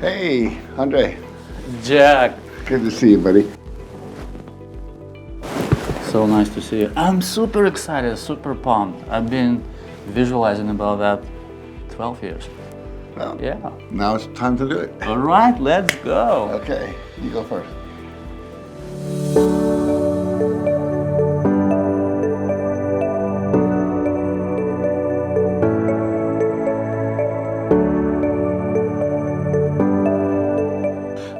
Hey, Andrey. Jack. Good to see you, buddy. So nice to see you. I'm super excited, super pumped. I've been visualizing about that 12 years. Well, Yeah. now it's time to do it. All right, let's go. Okay, you go first.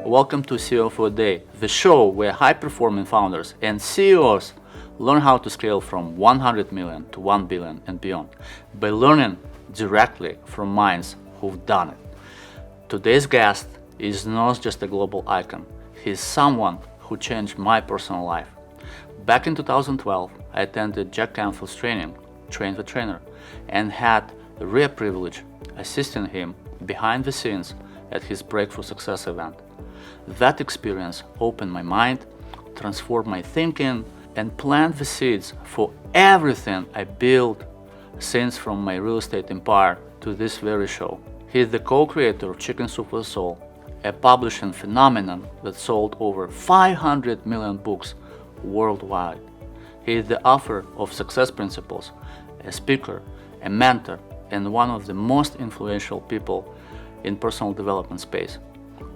Welcome to CEO for a Day, the show where high-performing founders and CEOs learn how to scale from 100 million to 1 billion and beyond by learning directly from minds who've done it. Today's guest is not just a global icon. He's someone who changed my personal life. Back in 2012, I attended Jack Canfield's training, Train the Trainer, and had the rare privilege assisting him behind the scenes at his Breakthrough Success event. That experience opened my mind, transformed my thinking, and planted the seeds for everything I built since, from my real estate empire to this very show. He is the co-creator of Chicken Soup for the Soul, a publishing phenomenon that sold over 500 million books worldwide. He is the author of Success Principles, a speaker, a mentor, and one of the most influential people in personal development space.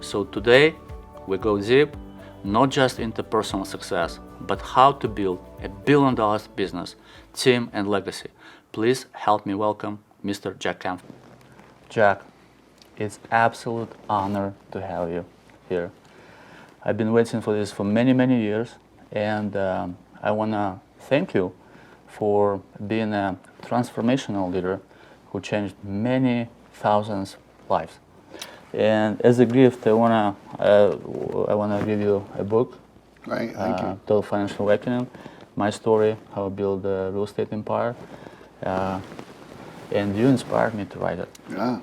So today, we go deep, not just into personal success, but how to build a billion-dollar business, team, and legacy. Please help me welcome Mr. Jack Canfield. Jack, it's absolute honor to have you here. I've been waiting for this for many, many years, and I want to thank you for being a transformational leader who changed many thousands of lives. And as a gift, I wanna give you a book. Right, thank you. Total Financial Awakening, my story, how I built a real estate empire, and you inspired me to write it. Yeah.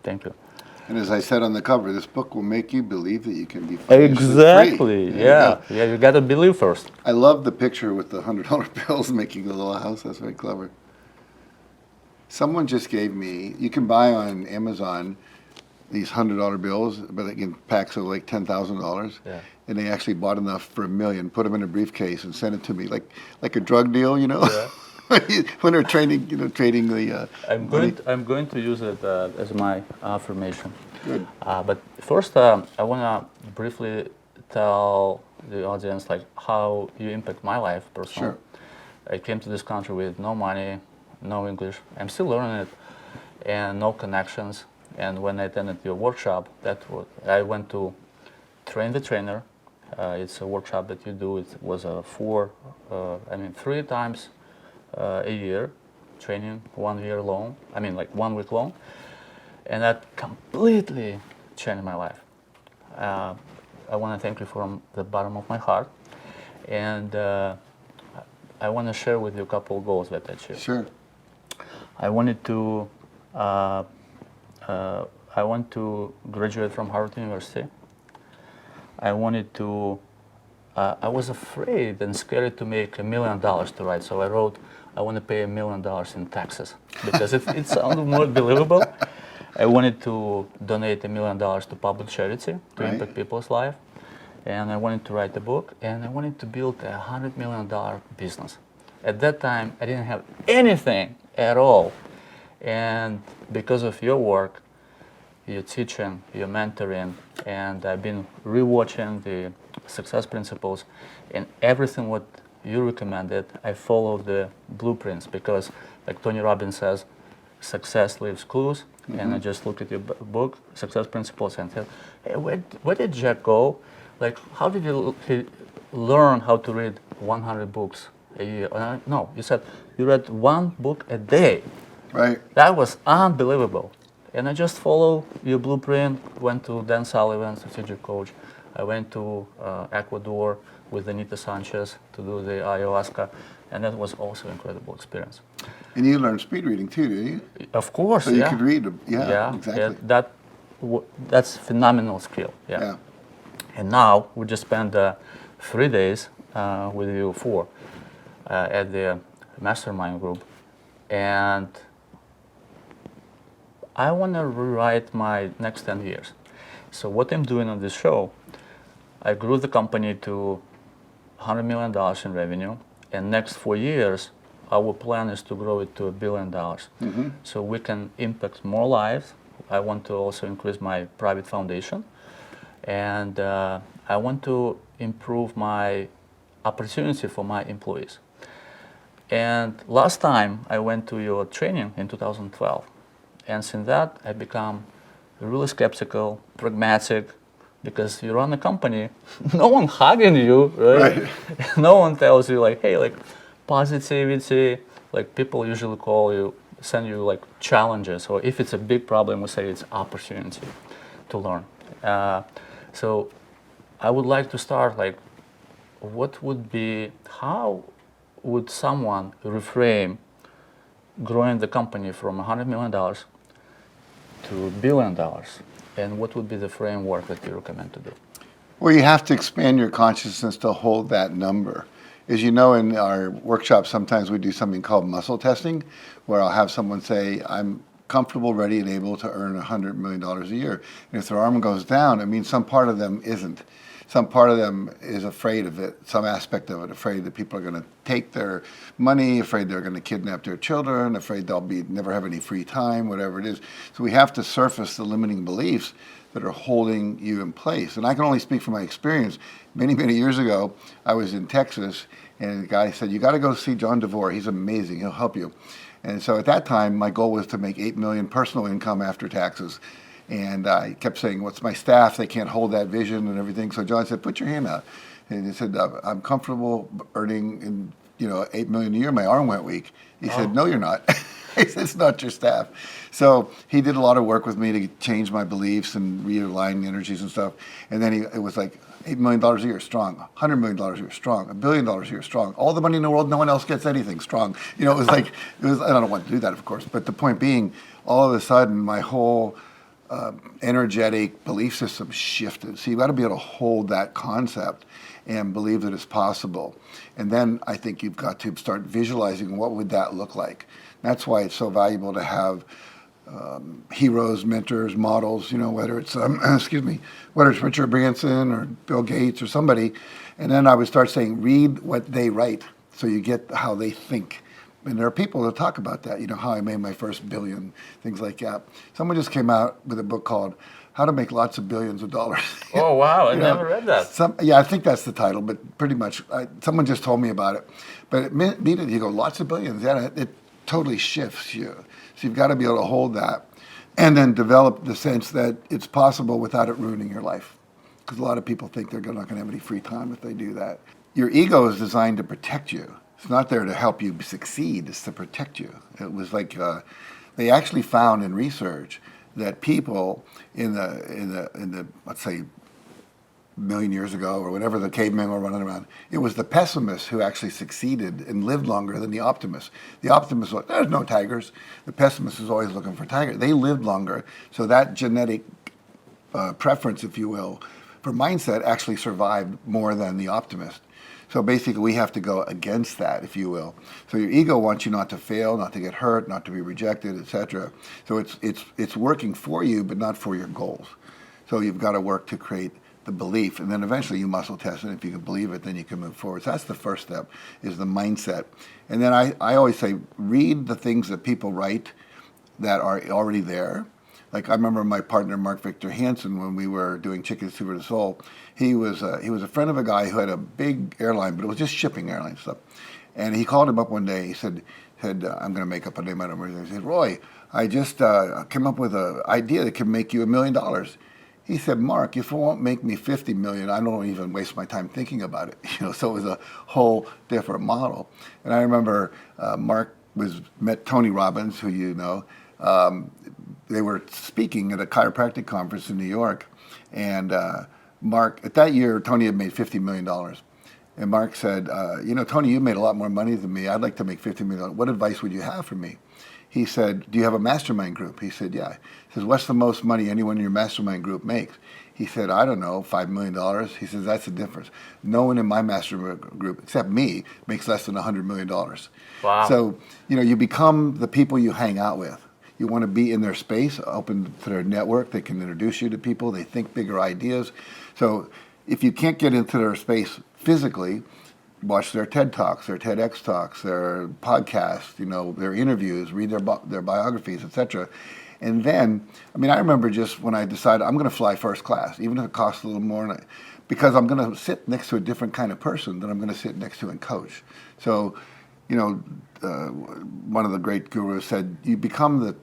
Thank you. And as I said on the cover, this book will make you believe that you can be financially Exactly. free. Yeah. You gotta believe first. I love the picture with the $100 bills making the little house. That's very clever. Someone just gave me, you can buy on Amazon these $100 bills, but in packs of like $10,000. Yeah. And they actually bought enough for $1 million, put them in a briefcase, and sent it to me, like a drug deal, you know. Yeah. When they're trading the. I'm going to use it as my affirmation. Good. But first, I want to briefly tell the audience like how you impact my life personally. Sure. I came to this country with no money, no English. I'm still learning it, and no connections. And when I attended your workshop, I went to Train the Trainer. It's a workshop that you do. It was 3 times a year, training 1 year long. 1 week long. And that completely changed my life. I want to thank you from the bottom of my heart. And I want to share with you a couple of goals that I achieved. Sure. I wanted to I want to graduate from Harvard University. I wanted to, I was afraid and scared to make $1 million to write, so I wrote, I want to pay $1 million in taxes, because it sounded more believable. I wanted to donate $1 million to public charity to impact people's life, and I wanted to write a book, and I wanted to build a $100 million business. At that time, I didn't have anything at all. And because of your work, your teaching, your mentoring, and I've been rewatching the Success Principles, and everything what you recommended, I follow the blueprints, because like Tony Robbins says, success leaves clues. Mm-hmm. And I just look at your book, Success Principles, and said, hey, where did Jack go? Like, how did he learn how to read 100 books a year? No, you said you read 1 book a day. Right. That was unbelievable. And I just follow your blueprint, went to Dan Sullivan, strategic coach. I went to Ecuador with Anita Sanchez to do the ayahuasca, and that was also an incredible experience. And you learned speed reading too, did you? Of course, so you could read, exactly. Yeah, that's phenomenal skill, yeah. And now we just spent 3 days with you at the mastermind group, and I want to rewrite my next 10 years. So what I'm doing on this show, I grew the company to $100 million in revenue, and next 4 years, our plan is to grow it to $1 billion. So we can impact more lives. I want to also increase my private foundation, and I want to improve my opportunity for my employees. And last time I went to your training in 2012, and since that I become really skeptical, pragmatic, because you run a company, no one hugging you, right? No one tells you like, hey, like positivity, like people usually call you, send you like challenges, or if it's a big problem, we say it's opportunity to learn. So I would like to start like, what would be, how would someone reframe growing the company from $100 million to $1 billion? And what would be the framework that you recommend to do? Well, you have to expand your consciousness to hold that number. As you know, in our workshops, sometimes we do something called muscle testing, where I'll have someone say, I'm comfortable, ready, and able to earn $100 million a year. And if their arm goes down, it means some part of them isn't. Some part of them is afraid of it, some aspect of it, afraid that people are going to take their money, afraid they're going to kidnap their children, afraid they'll never have any free time, whatever it is. So we have to surface the limiting beliefs that are holding you in place. And I can only speak from my experience. Many, many years ago, I was in Texas, and the guy said, you got to go see John DeVore. He's amazing. He'll help you. And so at that time, my goal was to make $8 million personal income after taxes. And I kept saying, what's my staff? They can't hold that vision and everything. So John said, put your hand out. And he said, I'm comfortable earning, $8 million a year. My arm went weak. He said, no, you're not. He said, it's not your staff. So he did a lot of work with me to change my beliefs and realign energies and stuff. And then it was like $8 million a year, strong. $100 million a year, strong. $1 billion a year, strong. All the money in the world, no one else gets anything, strong. It was like, I don't want to do that, of course. But the point being, all of a sudden, my whole energetic belief system shifted. So you've got to be able to hold that concept and believe that it's possible. And then I think you've got to start visualizing what would that look like. That's why it's so valuable to have heroes, mentors, models, whether it's, whether it's Richard Branson or Bill Gates or somebody. And then I would start saying, read what they write so you get how they think. And there are people that talk about that, how I made my first billion, things like that. Someone just came out with a book called How to Make Lots of Billions of Dollars. Oh, wow. I never read that. I think that's the title, but pretty much someone just told me about it. But immediately you go, lots of billions. Yeah, it totally shifts you. So you've got to be able to hold that and then develop the sense that it's possible without it ruining your life. Because a lot of people think they're not going to have any free time if they do that. Your ego is designed to protect you. It's not there to help you succeed, it's to protect you. It was like, they actually found in research that people in the let's say, million years ago or whatever the cavemen were running around, it was the pessimists who actually succeeded and lived longer than the optimists. The optimists were like, there's no tigers. The pessimist was always looking for tigers. They lived longer. So that genetic preference, if you will, for mindset actually survived more than the optimist. So basically, we have to go against that, if you will. So your ego wants you not to fail, not to get hurt, not to be rejected, etc. So it's working for you, but not for your goals. So you've got to work to create the belief, and then eventually you muscle test it. If you can believe it, then you can move forward. So that's the first step, is the mindset. And then I always say, read the things that people write that are already there. Like I remember my partner, Mark Victor Hansen, when we were doing Chicken Soup for the Soul, he was a friend of a guy who had a big airline, but it was just shipping airline stuff. And he called him up one day. He said I'm going to make up a name, I don't remember. He said, Roy, I just came up with an idea that can make you $1 million. He said, Mark, if it won't make me 50 million, I don't even waste my time thinking about it. So it was a whole different model. And I remember Mark met Tony Robbins, who you know. They were speaking at a chiropractic conference in New York, and Mark, at that year, Tony had made $50 million. And Mark said, Tony, you made a lot more money than me. I'd like to make $50 million. What advice would you have for me? He said, do you have a mastermind group? He said, yeah. He says, what's the most money anyone in your mastermind group makes? He said, I don't know, $5 million. He says, that's the difference. No one in my mastermind group, except me, makes less than $100 million. Wow. So, you become the people you hang out with. You want to be in their space, open to their network. They can introduce you to people. They think bigger ideas. So if you can't get into their space physically, watch their TED Talks, their TEDx Talks, their podcasts, their interviews, read their biographies, etc. And then, I remember just when I decided I'm going to fly first class, even if it costs a little more, because I'm going to sit next to a different kind of person than I'm going to sit next to and coach. So, one of the great gurus said, you become the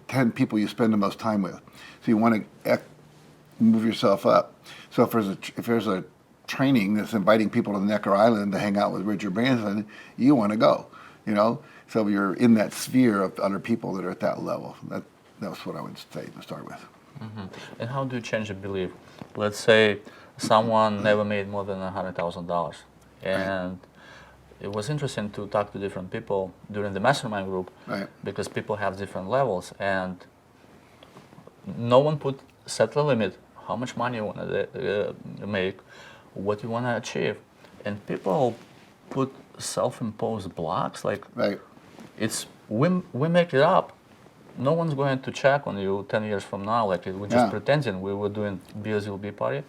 10 people you spend the most time with. So you want to move yourself up. So if there's a training that's inviting people to Necker Island to hang out with Richard Branson, you want to go, So you're in that sphere of other people that are at that level. That's what I would say to start with. Mm-hmm. And how do you change a belief? Let's say someone never made more than $100,000, and right. It was interesting to talk to different people during the mastermind group, Right. because people have different levels, and no one set a limit how much money you want to make, what you want to achieve, and people put self-imposed blocks like Right. we make it up. No one's going to check on you 10 years from now. Like we're just pretending we were doing BSLB party.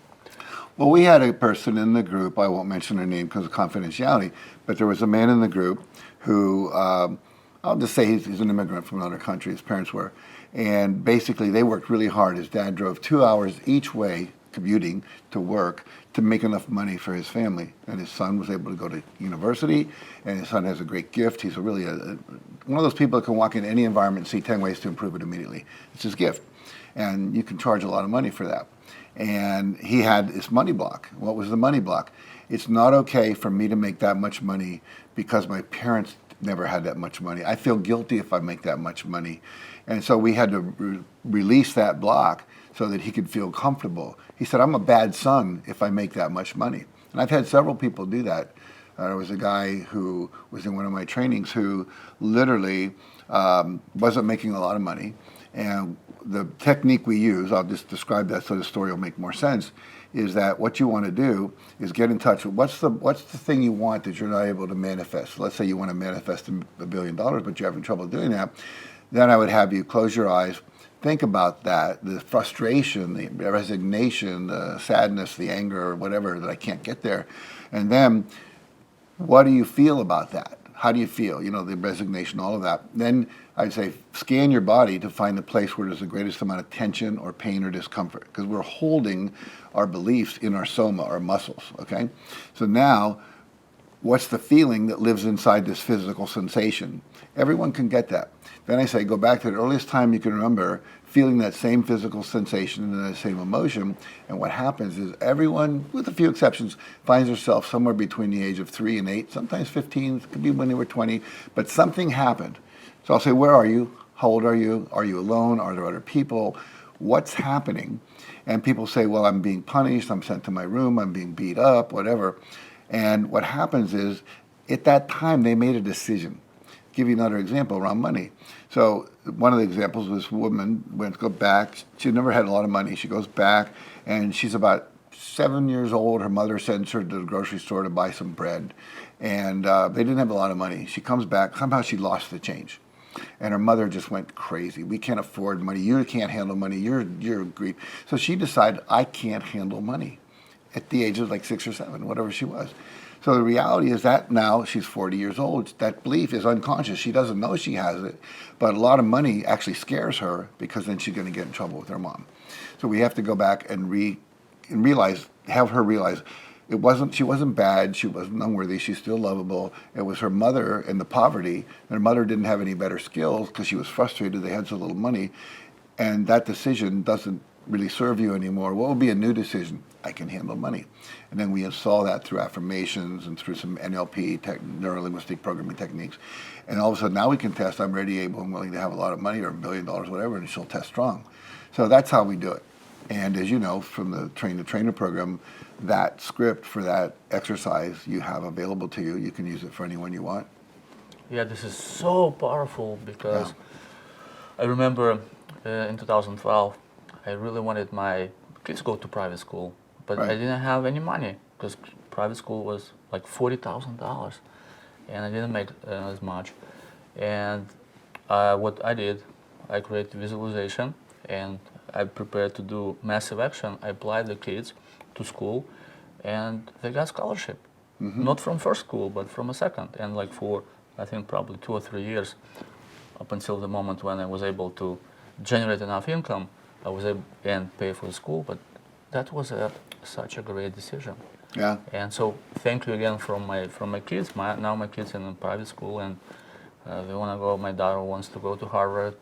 Well, we had a person in the group, I won't mention her name because of confidentiality, but there was a man in the group who, I'll just say he's an immigrant from another country, his parents were, and basically they worked really hard. His dad drove 2 hours each way, commuting to work, to make enough money for his family. And his son was able to go to university, and his son has a great gift. He's really one of those people that can walk into any environment and see 10 ways to improve it immediately. It's his gift. And you can charge a lot of money for that. And he had this money block. What was the money block? It's not okay for me to make that much money because my parents never had that much money. I feel guilty if I make that much money. And so we had to release that block so that he could feel comfortable. He said, I'm a bad son if I make that much money. And I've had several people do that. There was a guy who was in one of my trainings who literally wasn't making a lot of money. And the technique we use, I'll just describe that so the story will make more sense, is that what you want to do is get in touch with what's the thing you want that you're not able to manifest. Let's say you want to manifest $1 billion, but you're having trouble doing that. Then I would have you close your eyes, think about that, the frustration, the resignation, the sadness, the anger, or whatever, that I can't get there. And then, what do you feel about that? How do you feel? The resignation, all of that. Then I'd say scan your body to find the place where there's the greatest amount of tension or pain or discomfort, because we're holding our beliefs in our soma, our muscles, okay? So now, what's the feeling that lives inside this physical sensation? Everyone can get that. Then I say go back to the earliest time you can remember feeling that same physical sensation and that same emotion, and what happens is everyone, with a few exceptions, finds herself somewhere between the age of 3 and 8, sometimes 15, it could be when they were 20, but something happened. So I'll say, where are you? How old are you? Are you alone? Are there other people? What's happening? And people say, well, I'm being punished, I'm sent to my room, I'm being beat up, whatever. And what happens is, at that time, they made a decision. I'll give you another example around money. So one of the examples was this woman went to go back. She never had a lot of money. She goes back, and she's about 7 years old. Her mother sends her to the grocery store to buy some bread, and they didn't have a lot of money. She comes back. Somehow she lost the change. And her mother just went crazy. We can't afford money. You can't handle money. You're grief. So she decided, I can't handle money at the age of like 6 or 7, whatever she was. So the reality is that now she's 40 years old. That belief is unconscious. She doesn't know she has it, but a lot of money actually scares her because then she's going to get in trouble with her mom. So we have to go back and have her realize she wasn't bad, she wasn't unworthy, she's still lovable. It was her mother and the poverty. And her mother didn't have any better skills because she was frustrated, they had so little money. And that decision doesn't really serve you anymore. What would be a new decision? I can handle money. And then we install that through affirmations and through some NLP, neuro-linguistic programming techniques. And all of a sudden now we can test, I'm ready, able, and willing to have a lot of money or $1 billion, whatever, and she'll test strong. So that's how we do it. And as you know, from the Train the Trainer program, that script for that exercise you have available to you. You can use it for anyone you want. Yeah, this is so powerful because I remember in 2012, I really wanted my kids to go to private school, but I didn't have any money because private school was like $40,000 and I didn't make as much. And what I did, I create visualization, and I prepare to do massive action. I apply the kids to school, and they got scholarship. Not from first school, but from a second. And like for, I think probably 2 or 3 years, up until the moment when I was able to generate enough income, I was able and pay for the school. But that was such a great decision. Yeah. And so thank you again from my kids. Now my kids in a private school, and they want to go. My daughter wants to go to Harvard,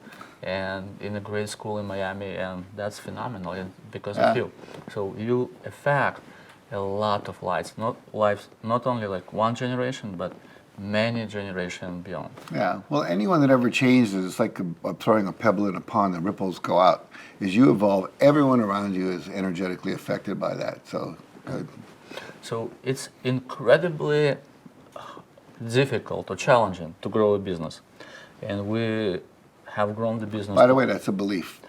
and in a great school in Miami, and that's phenomenal because of you. So you affect a lot of lives, not only like one generation, but many generations beyond. Yeah. Well, anyone that ever changes, it's like throwing a pebble in a pond, the ripples go out. As you evolve, everyone around you is energetically affected by that. So good. So it's incredibly difficult or challenging to grow a business, and we have grown the business. By the way, that's a belief.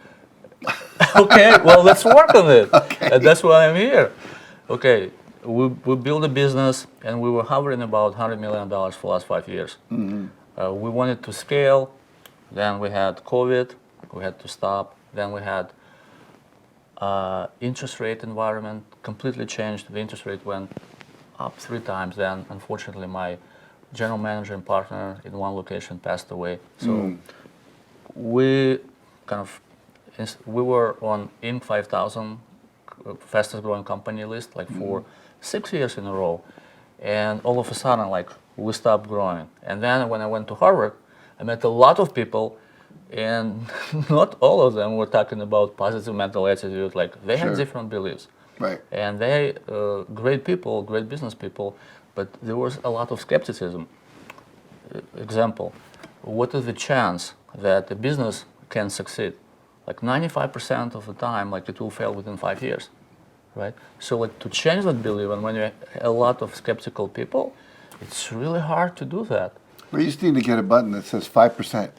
Okay, well, let's work on it. Okay. That's why I'm here. Okay, we built a business, and we were hovering about $100 million for the last 5 years. We wanted to scale, then we had COVID, we had to stop, then we had interest rate environment completely changed. The interest rate went up 3 times. Then, unfortunately, my general manager and partner in one location passed away. So we we were on Inc. 5000 fastest growing company list like for 6 years in a row, and all of a sudden like we stopped growing. And then when I went to Harvard, I met a lot of people, and not all of them were talking about positive mental attitude. Like they had different beliefs, Right. and they great people, great business people, but there was a lot of skepticism. Example, what is the chance that a business can succeed? Like 95% of the time, like it will fail within 5 years, right? So like to change that belief, and when you have a lot of skeptical people, it's really hard to do that. We just need to get a button that says 5%.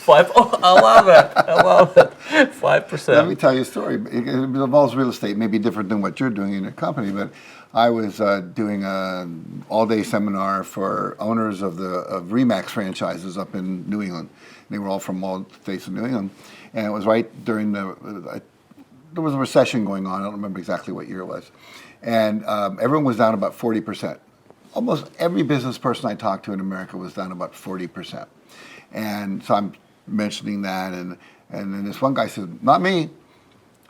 Oh, I love it. I love it. 5%. Let me tell you a story. It involves real estate, maybe different than what you're doing in your company, but I was doing an all-day seminar for owners of Remax franchises up in New England. They were all from all states of New England, and it was right during there was a recession going on. I don't remember exactly what year it was, and everyone was down about 40%. Almost every business person I talked to in America was down about 40%. And so I'm mentioning that, and then this one guy said, "Not me."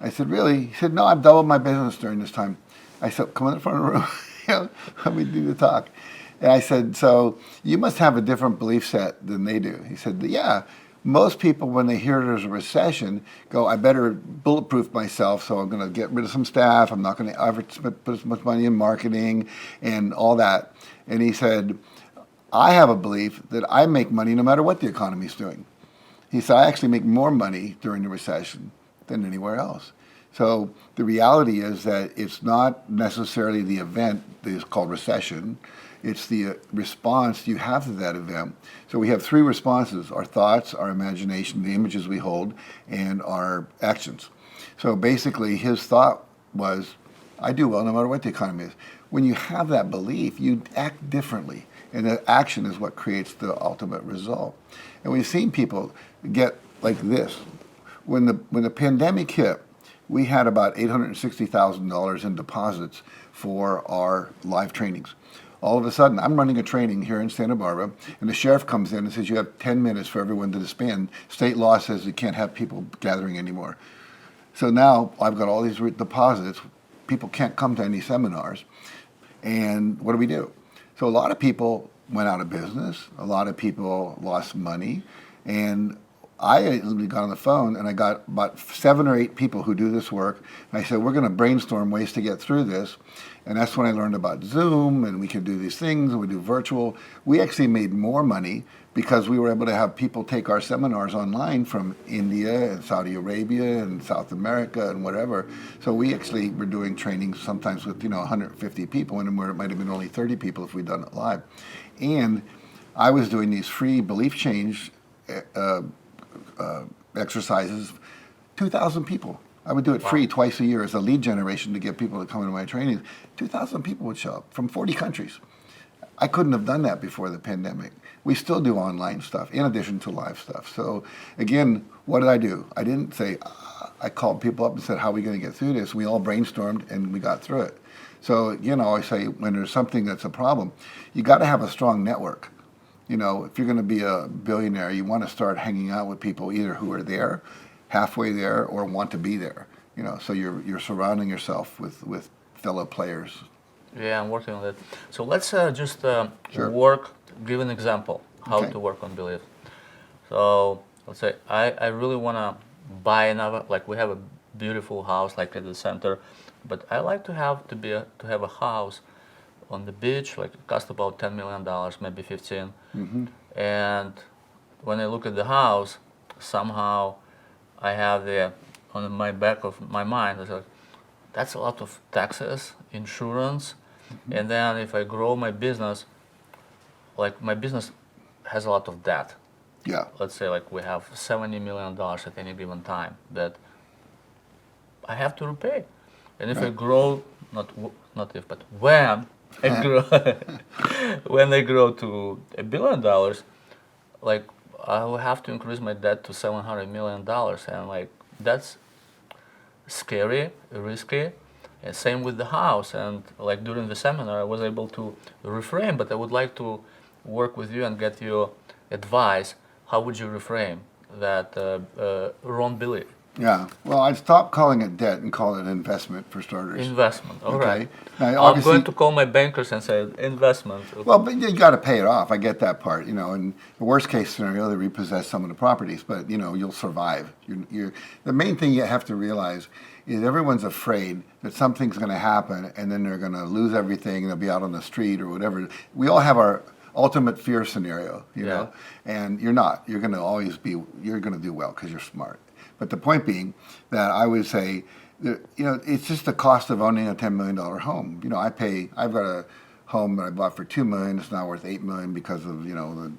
I said, "Really?" He said, "No, I've doubled my business during this time." I said, "Come in the front of the room, we need to talk." And I said, "So you must have a different belief set than they do." He said, "Yeah, most people when they hear there's a recession go, I better bulletproof myself, so I'm going to get rid of some staff. I'm not going to ever put as much money in marketing and all that." And he said, "I have a belief that I make money no matter what the economy's doing." He said, "I actually make more money during the recession than anywhere else." So the reality is that it's not necessarily the event that is called recession. It's the response you have to that event. So we have 3 responses: our thoughts, our imagination, the images we hold, and our actions. So basically his thought was, I do well no matter what the economy is. When you have that belief, you act differently. And the action is what creates the ultimate result. And we've seen people get like this. When the pandemic hit, we had about $860,000 in deposits for our live trainings. All of a sudden, I'm running a training here in Santa Barbara, and the sheriff comes in and says, "You have 10 minutes for everyone to disband. State law says you can't have people gathering anymore." So now I've got all these deposits. People can't come to any seminars. And what do? So a lot of people went out of business. A lot of people lost money. And I got on the phone, and I got about 7 or 8 people who do this work. And I said, "We're going to brainstorm ways to get through this." And that's when I learned about Zoom, and we can do these things, and we do virtual. We actually made more money because we were able to have people take our seminars online from India and Saudi Arabia and South America and whatever. So we actually were doing trainings sometimes with 150 people, and where it might have been only 30 people if we'd done it live. And I was doing these free belief change exercises, 2,000 people. I would do it free twice a year as a lead generation to get people to come into my trainings. 2,000 people would show up from 40 countries. I couldn't have done that before the pandemic. we still do online stuff in addition to live stuff. So again, what did I do? I didn't say, I called people up and said, how are we going to get through this? We all brainstormed and we got through it. So, I always say when there's something that's a problem, you got to have a strong network. If you're going to be a billionaire, you want to start hanging out with people either who are there, halfway there, or want to be there. So you're surrounding yourself with fellow players. Yeah, I'm working on that. So let's just Sure. give an example how Okay. to work on belief. So let's say I really want to buy another, like we have a beautiful house like at the center, but I like to have a house on the beach, like it cost about $10 million, maybe 15. And when I look at the house, somehow I have on my back of my mind, it's like, that's a lot of taxes, insurance, and then if I grow my business, like my business has a lot of debt. Yeah. Let's say like we have $70 million at any given time that I have to repay. And if I Right. grow, not if, but when I grow, when I grow to $1 billion, like I will have to increase my debt to $700 million, and like that's scary, risky. And same with the house. And like during the seminar, I was able to reframe, but I would like to work with you and get your advice. How would you reframe that wrong belief? Yeah. Well, I'd stop calling it debt and call it investment for starters. Investment. All right. Okay. Now, I'm obviously, going to call my bankers and say investment. well, but you got to pay it off. I get that part. In the worst case scenario, they repossess some of the properties, but you'll survive. The main thing you have to realize is everyone's afraid that something's going to happen, and then they're going to lose everything, and they'll be out on the street or whatever. We all have our ultimate fear scenario, Yeah. and you're not. You're going to always be. You're going to do well because you're smart. But the point being that I would say that, it's just the cost of owning a $10 million home. I've got a home that I bought for $2 million. It's now worth $8 million because of, and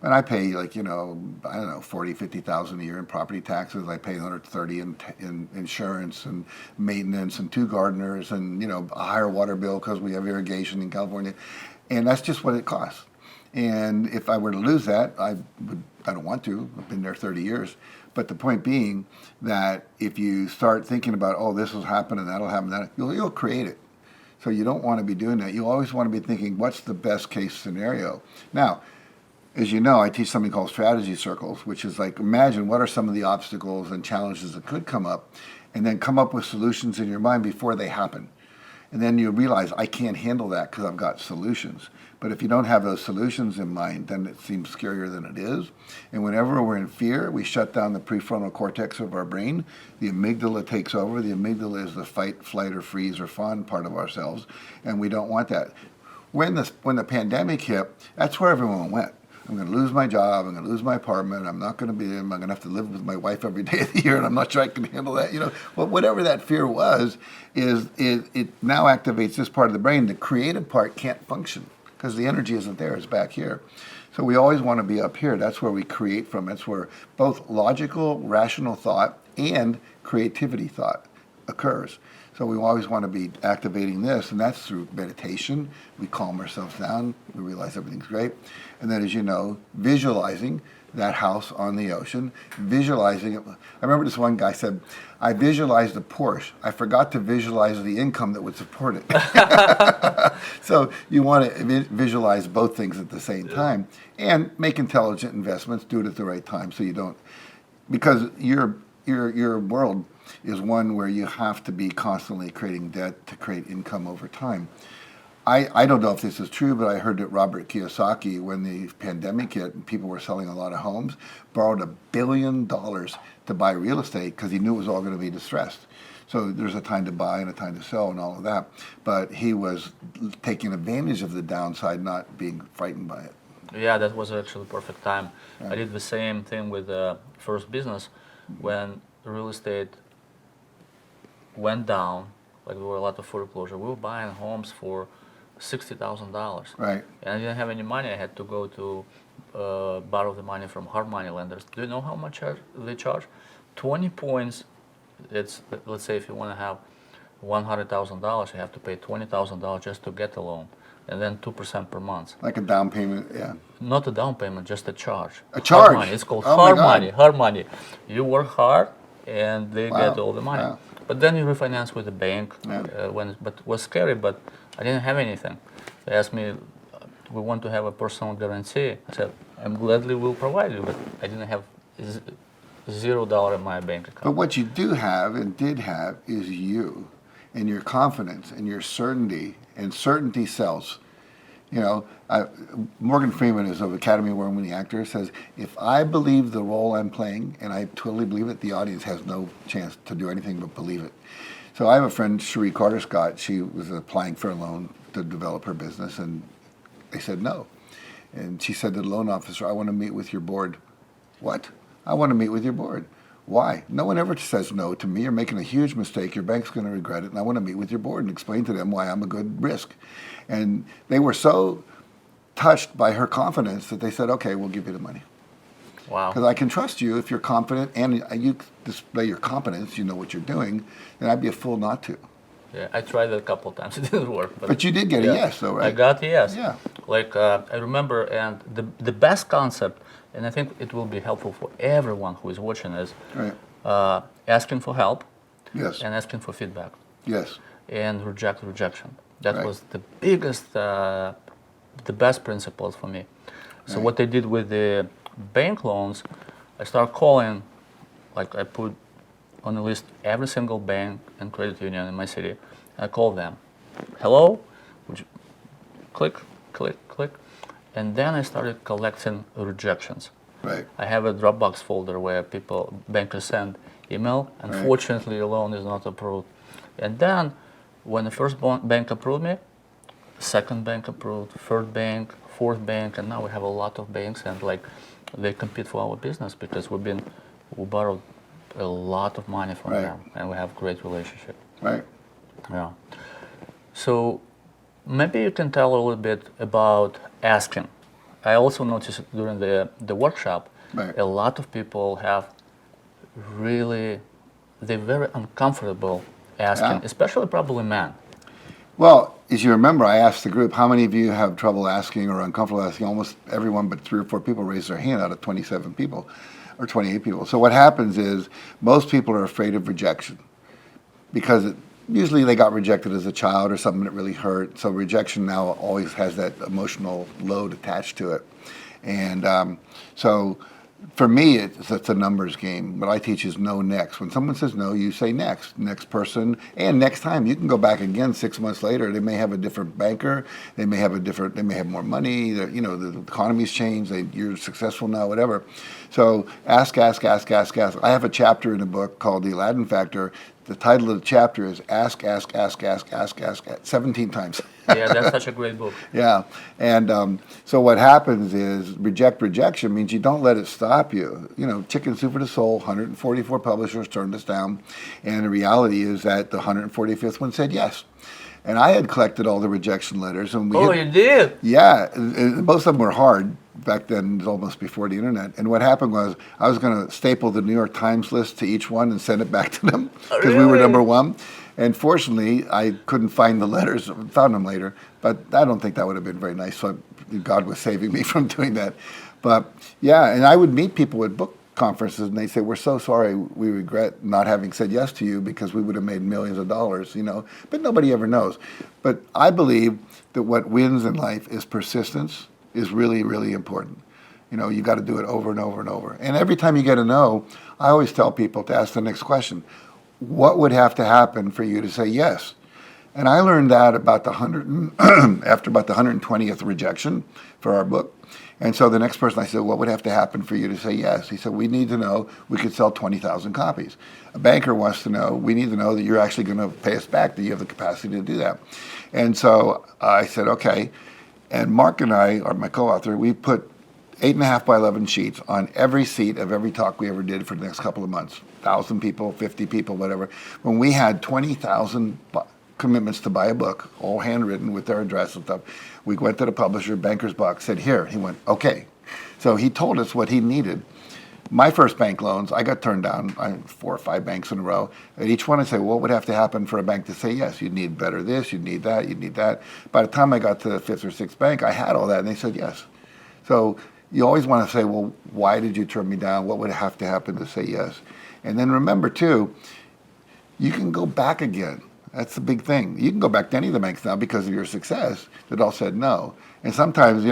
I pay like, I don't know, 40, 50,000 a year in property taxes. I pay 130 in insurance and maintenance and 2 gardeners and, a higher water bill because we have irrigation in California. And that's just what it costs. And if I were to lose that, I don't want to. I've been there 30 years. But the point being that if you start thinking about, oh, this will happen and that'll happen, you'll create it. So you don't want to be doing that. You always want to be thinking, what's the best case scenario? Now, as you know, I teach something called strategy circles, which is like, imagine what are some of the obstacles and challenges that could come up, and then come up with solutions in your mind before they happen. And then you realize, I can't handle that because I've got solutions. But if you don't have those solutions in mind, then it seems scarier than it is. And whenever we're in fear, we shut down the prefrontal cortex of our brain. The amygdala takes over. The amygdala is the fight, flight, or freeze, or fawn part of ourselves. And we don't want that. When the pandemic hit, that's where everyone went. I'm going to lose my job. I'm going to lose my apartment. I'm going to have to live with my wife every day of the year, and I'm not sure I can handle that. Well, whatever that fear was, it now activates this part of the brain. The creative part can't function because the energy isn't there. It's back here. So we always want to be up here. That's where we create from. That's where both logical, rational thought and creativity thought occurs. So we always want to be activating this, and that's through meditation. We calm ourselves down. We realize everything's great. And then, as you know, visualizing that house on the ocean, visualizing it. I remember this one guy said, I visualized a Porsche. I forgot to visualize the income that would support it. So you want to visualize both things at the same time and make intelligent investments, do it at the right time so you don't, because your world is one where you have to be constantly creating debt to create income over time. I don't know if this is true, but I heard that Robert Kiyosaki, when the pandemic hit and people were selling a lot of homes, borrowed $1 billion to buy real estate because he knew it was all going to be distressed. So there's a time to buy and a time to sell and all of that. But he was taking advantage of the downside, not being frightened by it. Yeah, that was actually perfect time. Right. I did the same thing with the first business when real estate went down, like there were a lot of foreclosure. We were buying homes for $60,000. Right. And I didn't have any money. I had to go to borrow the money from hard money lenders. Do you know how much they charge? 20 points. It's, let's say if you want to have $100,000, you have to pay $20,000 just to get a loan. and then 2% per month. Like a down payment, yeah. Not a down payment, just a charge. A charge? Hard money. It's called Oh my hard God. money. Hard money. You work hard, and they Wow. get all the money. Wow. But then you refinance with the bank. Yeah. But it was scary. But I didn't have anything. They asked me, "We want to have a personal guarantee." I said, "I'm gladly will provide you," but I didn't have $0 in my bank account. But what you do have and did have is you and your confidence and your certainty, and certainty sells. You know, Morgan Freeman is of Academy Award-winning actor, says, if I believe the role I'm playing, and I totally believe it, the audience has no chance to do anything but believe it. So I have a friend, Cherie Carter Scott. She was applying for a loan to develop her business, and they said no. And she said to the loan officer, I want to meet with your board. What? I want to meet with your board. Why? No one ever says no to me. You're making a huge mistake. Your bank's going to regret it, and I want to meet with your board and explain to them why I'm a good risk. And they were so touched by her confidence that they said, okay, we'll give you the money. Wow. Because I can trust you if you're confident and you display your competence, you know what you're doing, then I'd be a fool not to. Yeah, I tried it a couple of times. It didn't work. But you did get a yes, though, right? I got a yes. Yeah. Like I remember, and the best concept, and I think it will be helpful for everyone who is watching, is Right. asking for help Yes. and asking for feedback Yes. and rejection. That Right. was the biggest, the best principles for me. So Right. what I did with the bank loans, I started calling, like I put on a list every single bank and credit union in my city. I called them. Hello? Would you click, click, click. And then I started collecting rejections. Right. I have a Dropbox folder where bankers send email. Unfortunately, a loan is not approved. And then when the first bank approved me, second bank approved, third bank, fourth bank, and now we have a lot of banks, and like they compete for our business because we borrowed a lot of money from Right. them, and we have great relationship. Right. Yeah. So maybe you can tell a little bit about asking. I also noticed during the workshop, Right. a lot of people have they're very uncomfortable asking, Yeah. especially probably men. Well, as you remember, I asked the group, how many of you have trouble asking or uncomfortable asking? Almost everyone but 3 or 4 people raised their hand out of 27 people or 28 people. So what happens is most people are afraid of rejection because usually they got rejected as a child or something that really hurt. So rejection now always has that emotional load attached to it. And so for me, it's a numbers game. What I teach is no next. When someone says no, you say next. Next person. And next time, you can go back again 6 months later. They may have a different banker. They may have more money. The economy's changed. You're successful now, whatever. So ask. I have a chapter in the book called The Aladdin Factor. The title of the chapter is Ask 17 times. Yeah, that's such a great book. Yeah, and so what happens is rejection means you don't let it stop you. You know, Chicken Soup for the Soul, 144 publishers turned us down, and the reality is that the 145th one said yes. And I had collected all the rejection letters, and You did? yeah, and most of them were hard. Back then, it was almost before the internet. And what happened was I was going to staple the New York Times list to each one and send it back to them because we were Really? number one. And fortunately, I couldn't find the letters, found them later. But I don't think that would have been very nice. So God was saving me from doing that. But yeah, and I would meet people at book conferences and they say, we're so sorry, we regret not having said yes to you because we would have made millions of dollars, But nobody ever knows. But I believe that what wins in life is persistence. Is really, really important. You got to do it over and over and over. And every time you get a no, I always tell people to ask the next question. What would have to happen for you to say yes? And I learned that about after about the 120th rejection for our book. And so the next person I said, what would have to happen for you to say yes? He said, we need to know we could sell 20,000 copies. A banker wants to know, we need to know that you're actually going to pay us back, that you have the capacity to do that. And so I said, okay. And Mark and I, or my co-author, we put 8.5 by 11 sheets on every seat of every talk we ever did for the next couple of months. 1,000 people, 50 people, whatever. When we had 20,000 commitments to buy a book, all handwritten with their address and stuff, we went to the publisher, banker's box, said, here. He went, okay. So he told us what he needed My first bank loans, I got turned down 4 or 5 banks in a row. At each one, I say, what would have to happen for a bank to say yes? You'd need better this, you'd need that, you'd need that. By the time I got to the 5th or 6th bank, I had all that, and they said yes. So you always want to say, well, why did you turn me down? What would have to happen to say yes? And then remember, too, you can go back again. That's the big thing. You can go back to any of the banks now because of your success that all said no. And sometimes,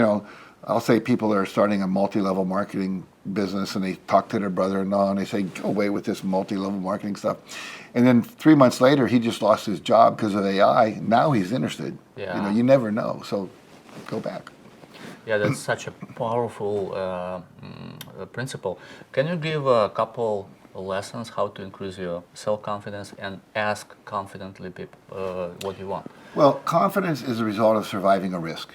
I'll say people are starting a multi-level marketing business and they talk to their brother-in-law and they say, go away with this multi-level marketing stuff. And then 3 months later, he just lost his job because of AI. Now he's interested. Yeah. You never know. So go back. Yeah, that's such a powerful principle. Can you give a couple lessons how to increase your self-confidence and ask confidently people what you want? Well, confidence is a result of surviving a risk.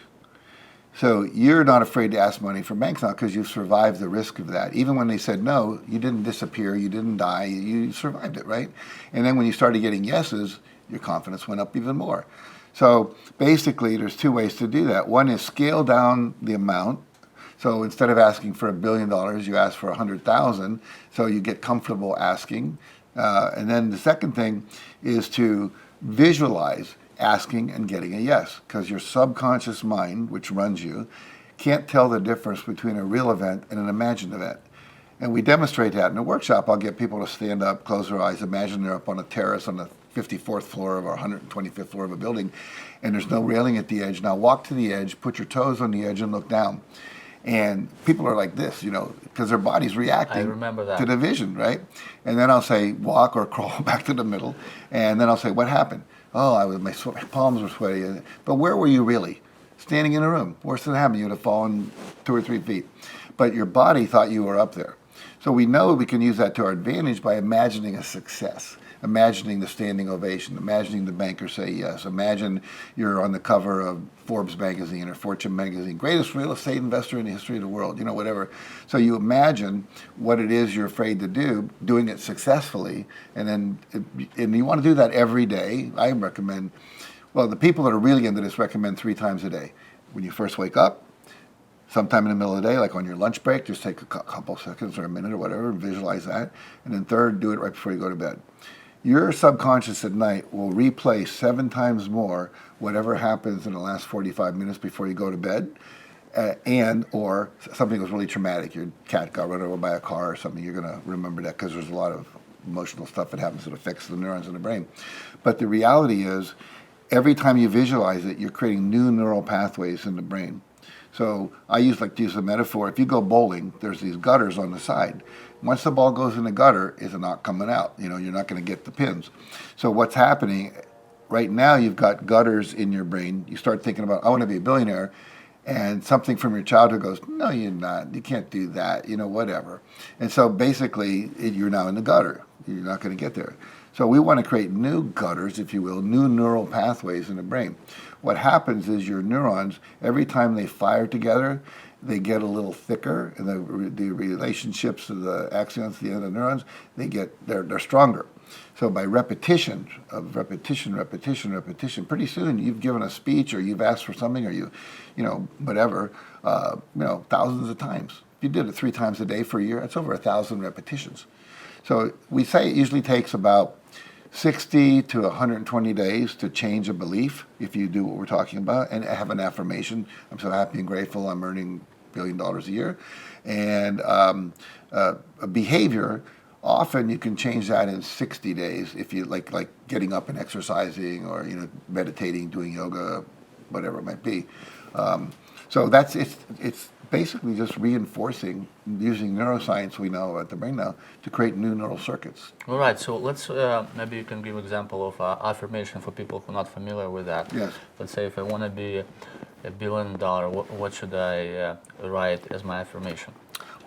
So you're not afraid to ask money from banks now because you've survived the risk of that. Even when they said no, you didn't disappear, you didn't die, you survived it, right? And then when you started getting yeses, your confidence went up even more. So basically, there's 2 ways to do that. One is scale down the amount. So instead of asking for $1 billion, you ask for 100,000. So you get comfortable asking. And then the second thing is to visualize asking and getting a yes, because your subconscious mind, which runs you, can't tell the difference between a real event and an imagined event. And we demonstrate that in a workshop. I'll get people to stand up, close their eyes, imagine they're up on a terrace on the 54th floor of or 125th floor of a building, and there's no railing at the edge. Now walk to the edge, put your toes on the edge, and look down. And people are like this, because their body's reacting to the vision, right? And then I'll say, walk or crawl back to the middle. And then I'll say, what happened? Oh, my palms were sweaty. But where were you really? Standing in a room. Worse than happened, you would have fallen 2 or 3 feet. But your body thought you were up there. So we know we can use that to our advantage by imagining a success. Imagining the standing ovation, imagining the banker say yes, imagine you're on the cover of Forbes magazine or Fortune magazine, greatest real estate investor in the history of the world, whatever. So you imagine what it is you're afraid to do, doing it successfully, and you want to do that every day. I recommend, the people that are really into this recommend 3 times a day. When you first wake up, sometime in the middle of the day, like on your lunch break, just take a couple seconds or a minute or whatever and visualize that. And then third, do it right before you go to bed. Your subconscious at night will replay 7 times more whatever happens in the last 45 minutes before you go to bed, or something was really traumatic. Your cat got run over by a car or something. You're going to remember that because there's a lot of emotional stuff that happens that affects the neurons in the brain. But the reality is, every time you visualize it, you're creating new neural pathways in the brain. So I like to use a metaphor. If you go bowling, there's these gutters on the side. Once the ball goes in the gutter, it's not coming out. You're not going to get the pins. So what's happening right now, you've got gutters in your brain. You start thinking about, I want to be a billionaire. And something from your childhood goes, no, you're not. You can't do that, whatever. And so basically, you're now in the gutter. You're not going to get there. So we want to create new gutters, if you will, new neural pathways in the brain. What happens is your neurons, every time they fire together, they get a little thicker, and the relationships of the axons at the end of the neurons, they're stronger. So by repetition, pretty soon you've given a speech or you've asked for something or whatever, thousands of times. If you did it 3 times a day for a year, that's over 1,000 repetitions. So we say it usually takes about 60 to 120 days to change a belief if you do what we're talking about and have an affirmation. I'm so happy and grateful I'm earning $1 billion a year. And a behavior, often you can change that in 60 days if you like getting up and exercising or meditating, doing yoga, whatever it might be. So it's basically just reinforcing, using neuroscience we know at the brain now to create new neural circuits. All right, so let's, maybe you can give an example of affirmation for people who are not familiar with that. Yes. Let's say if I want to be $1 billion, what should I write as my affirmation?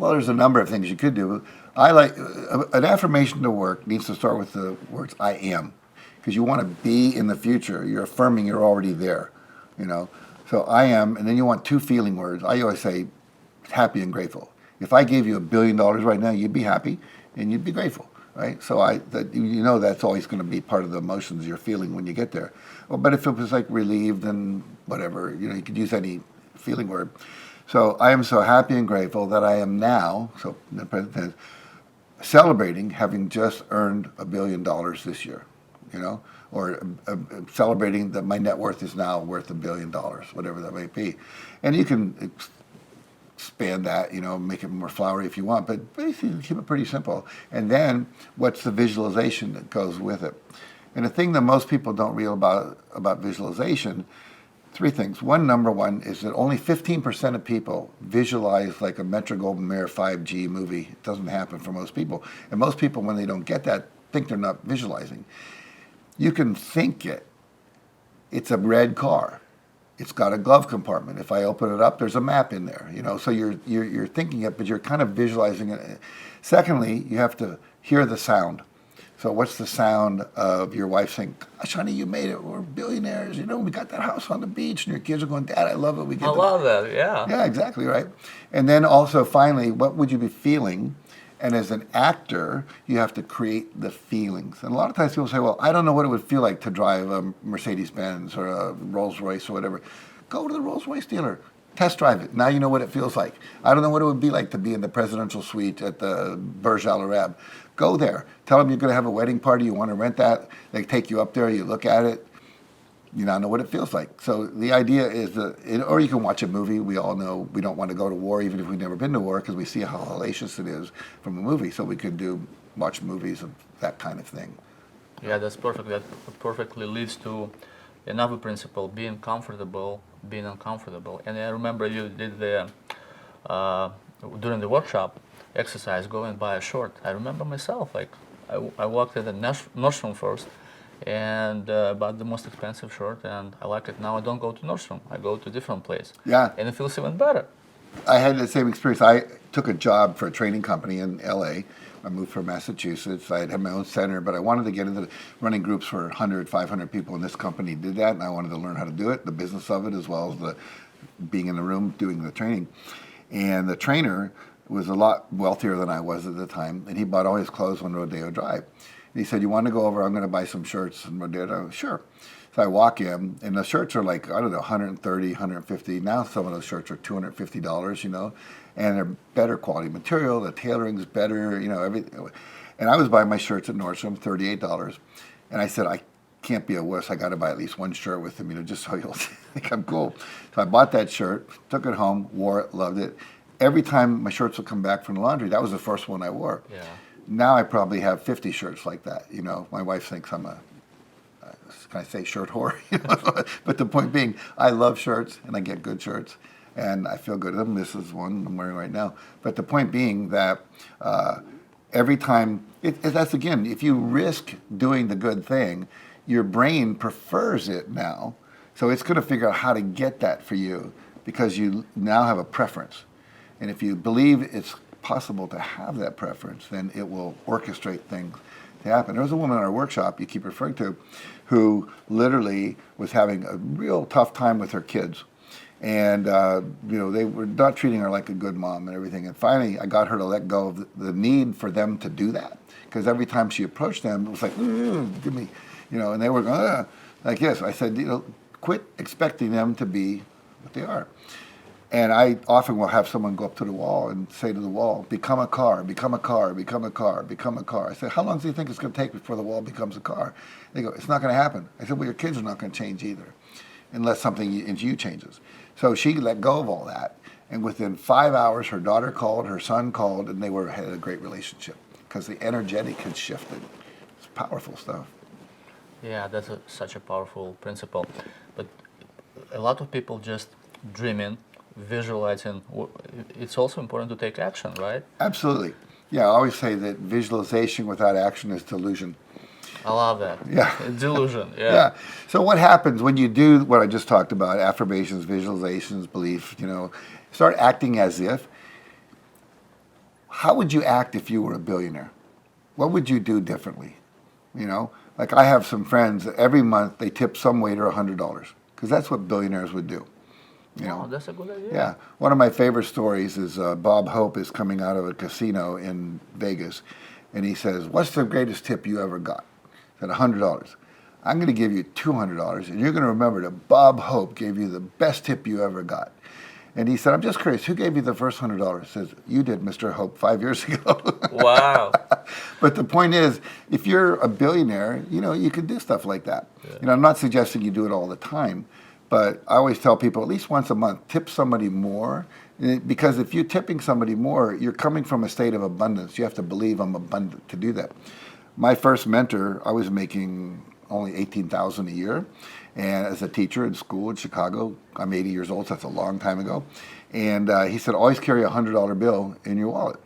Well, there's a number of things you could do. I like, an affirmation to work needs to start with the words I am, because you want to be in the future. You're affirming you're already there, So I am, and then you want 2 feeling words. I always say happy and grateful. If I gave you $1 billion right now, you'd be happy and you'd be grateful, right? So that's always going to be part of the emotions you're feeling when you get there. But if it was like relieved and whatever, you could use any feeling word. So I am so happy and grateful that I am now, so the president celebrating having just earned $1 billion this year, or celebrating that my net worth is now worth $1 billion, whatever that may be. And you can expand that, make it more flowery if you want, but basically keep it pretty simple. And then what's the visualization that goes with it? And the thing that most people don't realize about visualization, three things. Number one is that only 15% of people visualize like a Metro-Goldwyn-Mayer 5G movie. It doesn't happen for most people. And most people, when they don't get that, think they're not visualizing. You can think it. It's a red car. It's got a glove compartment. If I open it up, there's a map in there. So you're thinking it, but you're kind of visualizing it. Secondly, you have to hear the sound. So what's the sound of your wife saying, "Gosh, honey, you made it. We're billionaires. We got that house on the beach," and your kids are going, "Dad, I love it. I love that. Yeah. Yeah, exactly right. And then also, finally, what would you be feeling? And as an actor, you have to create the feelings. And a lot of times people say, well, I don't know what it would feel like to drive a Mercedes-Benz or a Rolls-Royce or whatever. Go to the Rolls-Royce dealer. Test drive it. Now you know what it feels like. I don't know what it would be like to be in the presidential suite at the Burj Al Arab. Go there. Tell them you're going to have a wedding party. You want to rent that. They take you up there. You look at it. You now know what it feels like. So the idea is or you can watch a movie. We all know we don't want to go to war, even if we've never been to war, because we see how hellacious it is from a movie. So we could watch movies of that kind of thing. Yeah, that's perfect. That perfectly leads to another principle: being comfortable, being uncomfortable. And I remember you did during the workshop exercise, go and buy a short. I remember myself, like I walked at the Nordstrom first and bought the most expensive shirt, and I like it. Now I don't go to Nordstrom. I go to a different place. Yeah. And it feels even better. I had the same experience. I took a job for a training company in LA. I moved from Massachusetts. I had my own center, but I wanted to get into running groups for 100, 500 people, and this company did that, and I wanted to learn how to do it, the business of it, as well as the being in the room doing the training. And the trainer was a lot wealthier than I was at the time, and he bought all his clothes on Rodeo Drive. And he said, "You want to go over? I'm going to buy some shirts." And Rodeo Drive, sure. So I walk in, and the shirts are like, I don't know, 130, 150. Now some of those shirts are $250, and they're better quality material. The tailoring's better, everything. And I was buying my shirts at Nordstrom, $38. And I said, I can't be a wuss. I got to buy at least one shirt with them, just so you'll think I'm cool. So I bought that shirt, took it home, wore it, loved it. Every time my shirts would come back from the laundry, that was the first one I wore. Yeah. Now I probably have 50 shirts like that. My wife thinks I'm can I say shirt whore? But the point being, I love shirts and I get good shirts and I feel good in them. This is one I'm wearing right now. But the point being that every time, that's again, if you risk doing the good thing, your brain prefers it now. So it's going to figure out how to get that for you because you now have a preference. And if you believe it's possible to have that preference, then it will orchestrate things to happen. There was a woman in our workshop you keep referring to who literally was having a real tough time with her kids. And, they were not treating her like a good mom and everything. And finally, I got her to let go of the need for them to do that. Because every time she approached them, it was like, give me, and they were going, like this. I said, quit expecting them to be what they are. And I often will have someone go up to the wall and say to the wall, become a car, become a car, become a car, become a car. I said, how long do you think it's going to take before the wall becomes a car? They go, it's not going to happen. I said, well, your kids are not going to change either, unless something in you changes. So she let go of all that. And within 5 hours, her daughter called, her son called, and they had a great relationship because the energetic had shifted. It's powerful stuff. Yeah, that's such a powerful principle. But a lot of people just dreaming, visualizing. It's also important to take action, right? Absolutely. Yeah, I always say that visualization without action is delusion. I love that. Yeah. Delusion, yeah. Yeah. So what happens when you do what I just talked about, affirmations, visualizations, belief, start acting as if, how would you act if you were a billionaire? What would you do differently? Like I have some friends that every month they tip some waiter $100 because that's what billionaires would do. Oh, that's a good idea. Yeah. One of my favorite stories is Bob Hope is coming out of a casino in Vegas, and he says, what's the greatest tip you ever got? I said, $100. I'm going to give you $200, and you're going to remember that Bob Hope gave you the best tip you ever got. And he said, I'm just curious, who gave you the first $100? Says, you did, Mr. Hope, 5 years ago. Wow. But the point is, if you're a billionaire, you can do stuff like that. I'm not suggesting you do it all the time, but I always tell people at least once a month, tip somebody more. Because if you're tipping somebody more, you're coming from a state of abundance. You have to believe I'm abundant to do that. My first mentor, I was making only $18,000 a year, and as a teacher in school in Chicago. I'm 80 years old, so that's a long time ago. And he said, always carry a $100 bill in your wallet.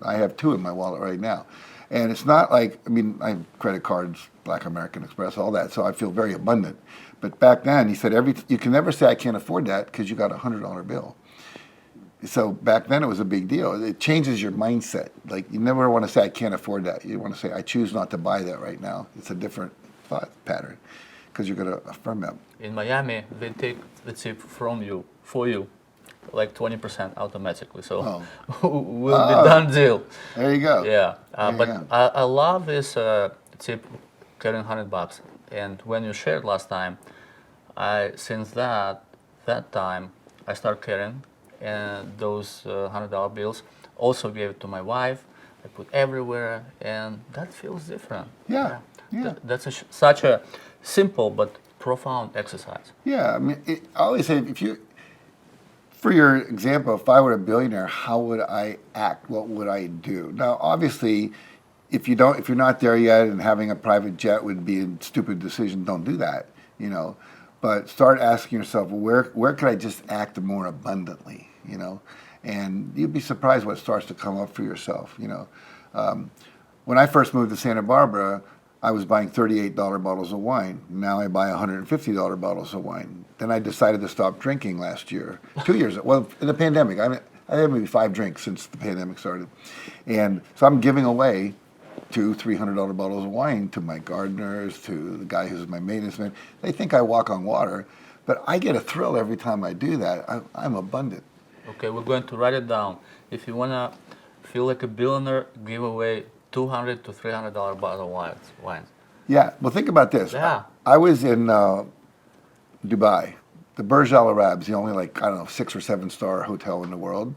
I have 2 in my wallet right now. And it's not like, I have credit cards, Black American Express, all that, so I feel very abundant. But back then, he said, you can never say I can't afford that because you got a $100 bill. So back then it was a big deal. It changes your mindset. Like, you never want to say I can't afford that. You want to say I choose not to buy that right now. It's a different thought pattern because you're going to affirm that. In Miami, they take the tip from you, for you, like 20% automatically. So will be done deal. There you go. Yeah, You but go. I love this tip, carrying $100. And when you shared last time, since that time, I start carrying. And those $100 bills also gave it to my wife. I put everywhere, and that feels different. Yeah. That's such a simple but profound exercise. Yeah, I always say, for your example, if I were a billionaire, how would I act? What would I do? Now, obviously, if you're not there yet, and having a private jet would be a stupid decision, don't do that. But start asking yourself, where could I just act more abundantly? And you'd be surprised what starts to come up for yourself. When I first moved to Santa Barbara, I was buying $38 bottles of wine. Now I buy $150 bottles of wine. Then I decided to stop drinking last year, 2 years. Well, in the pandemic, I had maybe 5 drinks since the pandemic started, and so I'm giving away $200-$300 bottles of wine to my gardeners, to the guy who's my maintenance man. They think I walk on water, but I get a thrill every time I do that. I'm abundant. Okay, we're going to write it down. If you wanna feel like a billionaire, give away $200 to $300 bottle of wines. Yeah, well, think about this. Yeah. I was in Dubai. The Burj Al Arab's the only 6 or 7 star hotel in the world.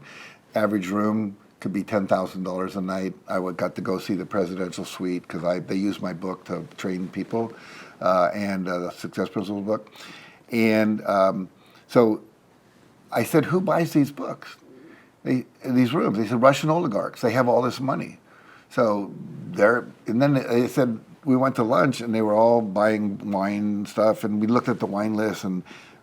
Average room could be $10,000 a night. I got to go see the presidential suite because they used my book to train people, and the Success Principles book. And so I said, who buys these books? These rooms? They said, Russian oligarchs. They have all this money. So and then they said, we went to lunch and they were all buying wine stuff, and we looked at the wine list, and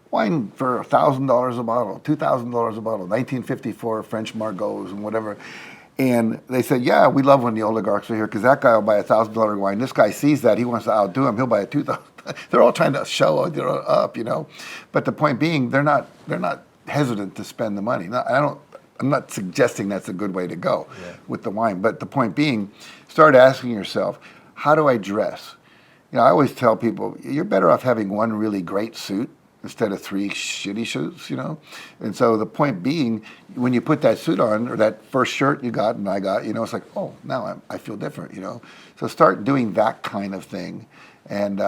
wine for $1,000 a bottle, $2,000 a bottle, 1954 French Margots and whatever. And they said, yeah, we love when the oligarchs are here because that guy will buy $1,000 wine. This guy sees that, he wants to outdo him. He'll buy a $2,000. They're all trying to show up, But the point being, they're not hesitant to spend the money. I'm not suggesting that's a good way to go with the wine. But the point being, start asking yourself, how do I dress? I always tell people, you're better off having one really great suit instead of 3 shitty suits, And so the point being, when you put that suit on, or that first shirt you got and I got, it's like, oh, now I feel different, So start doing that kind of thing. And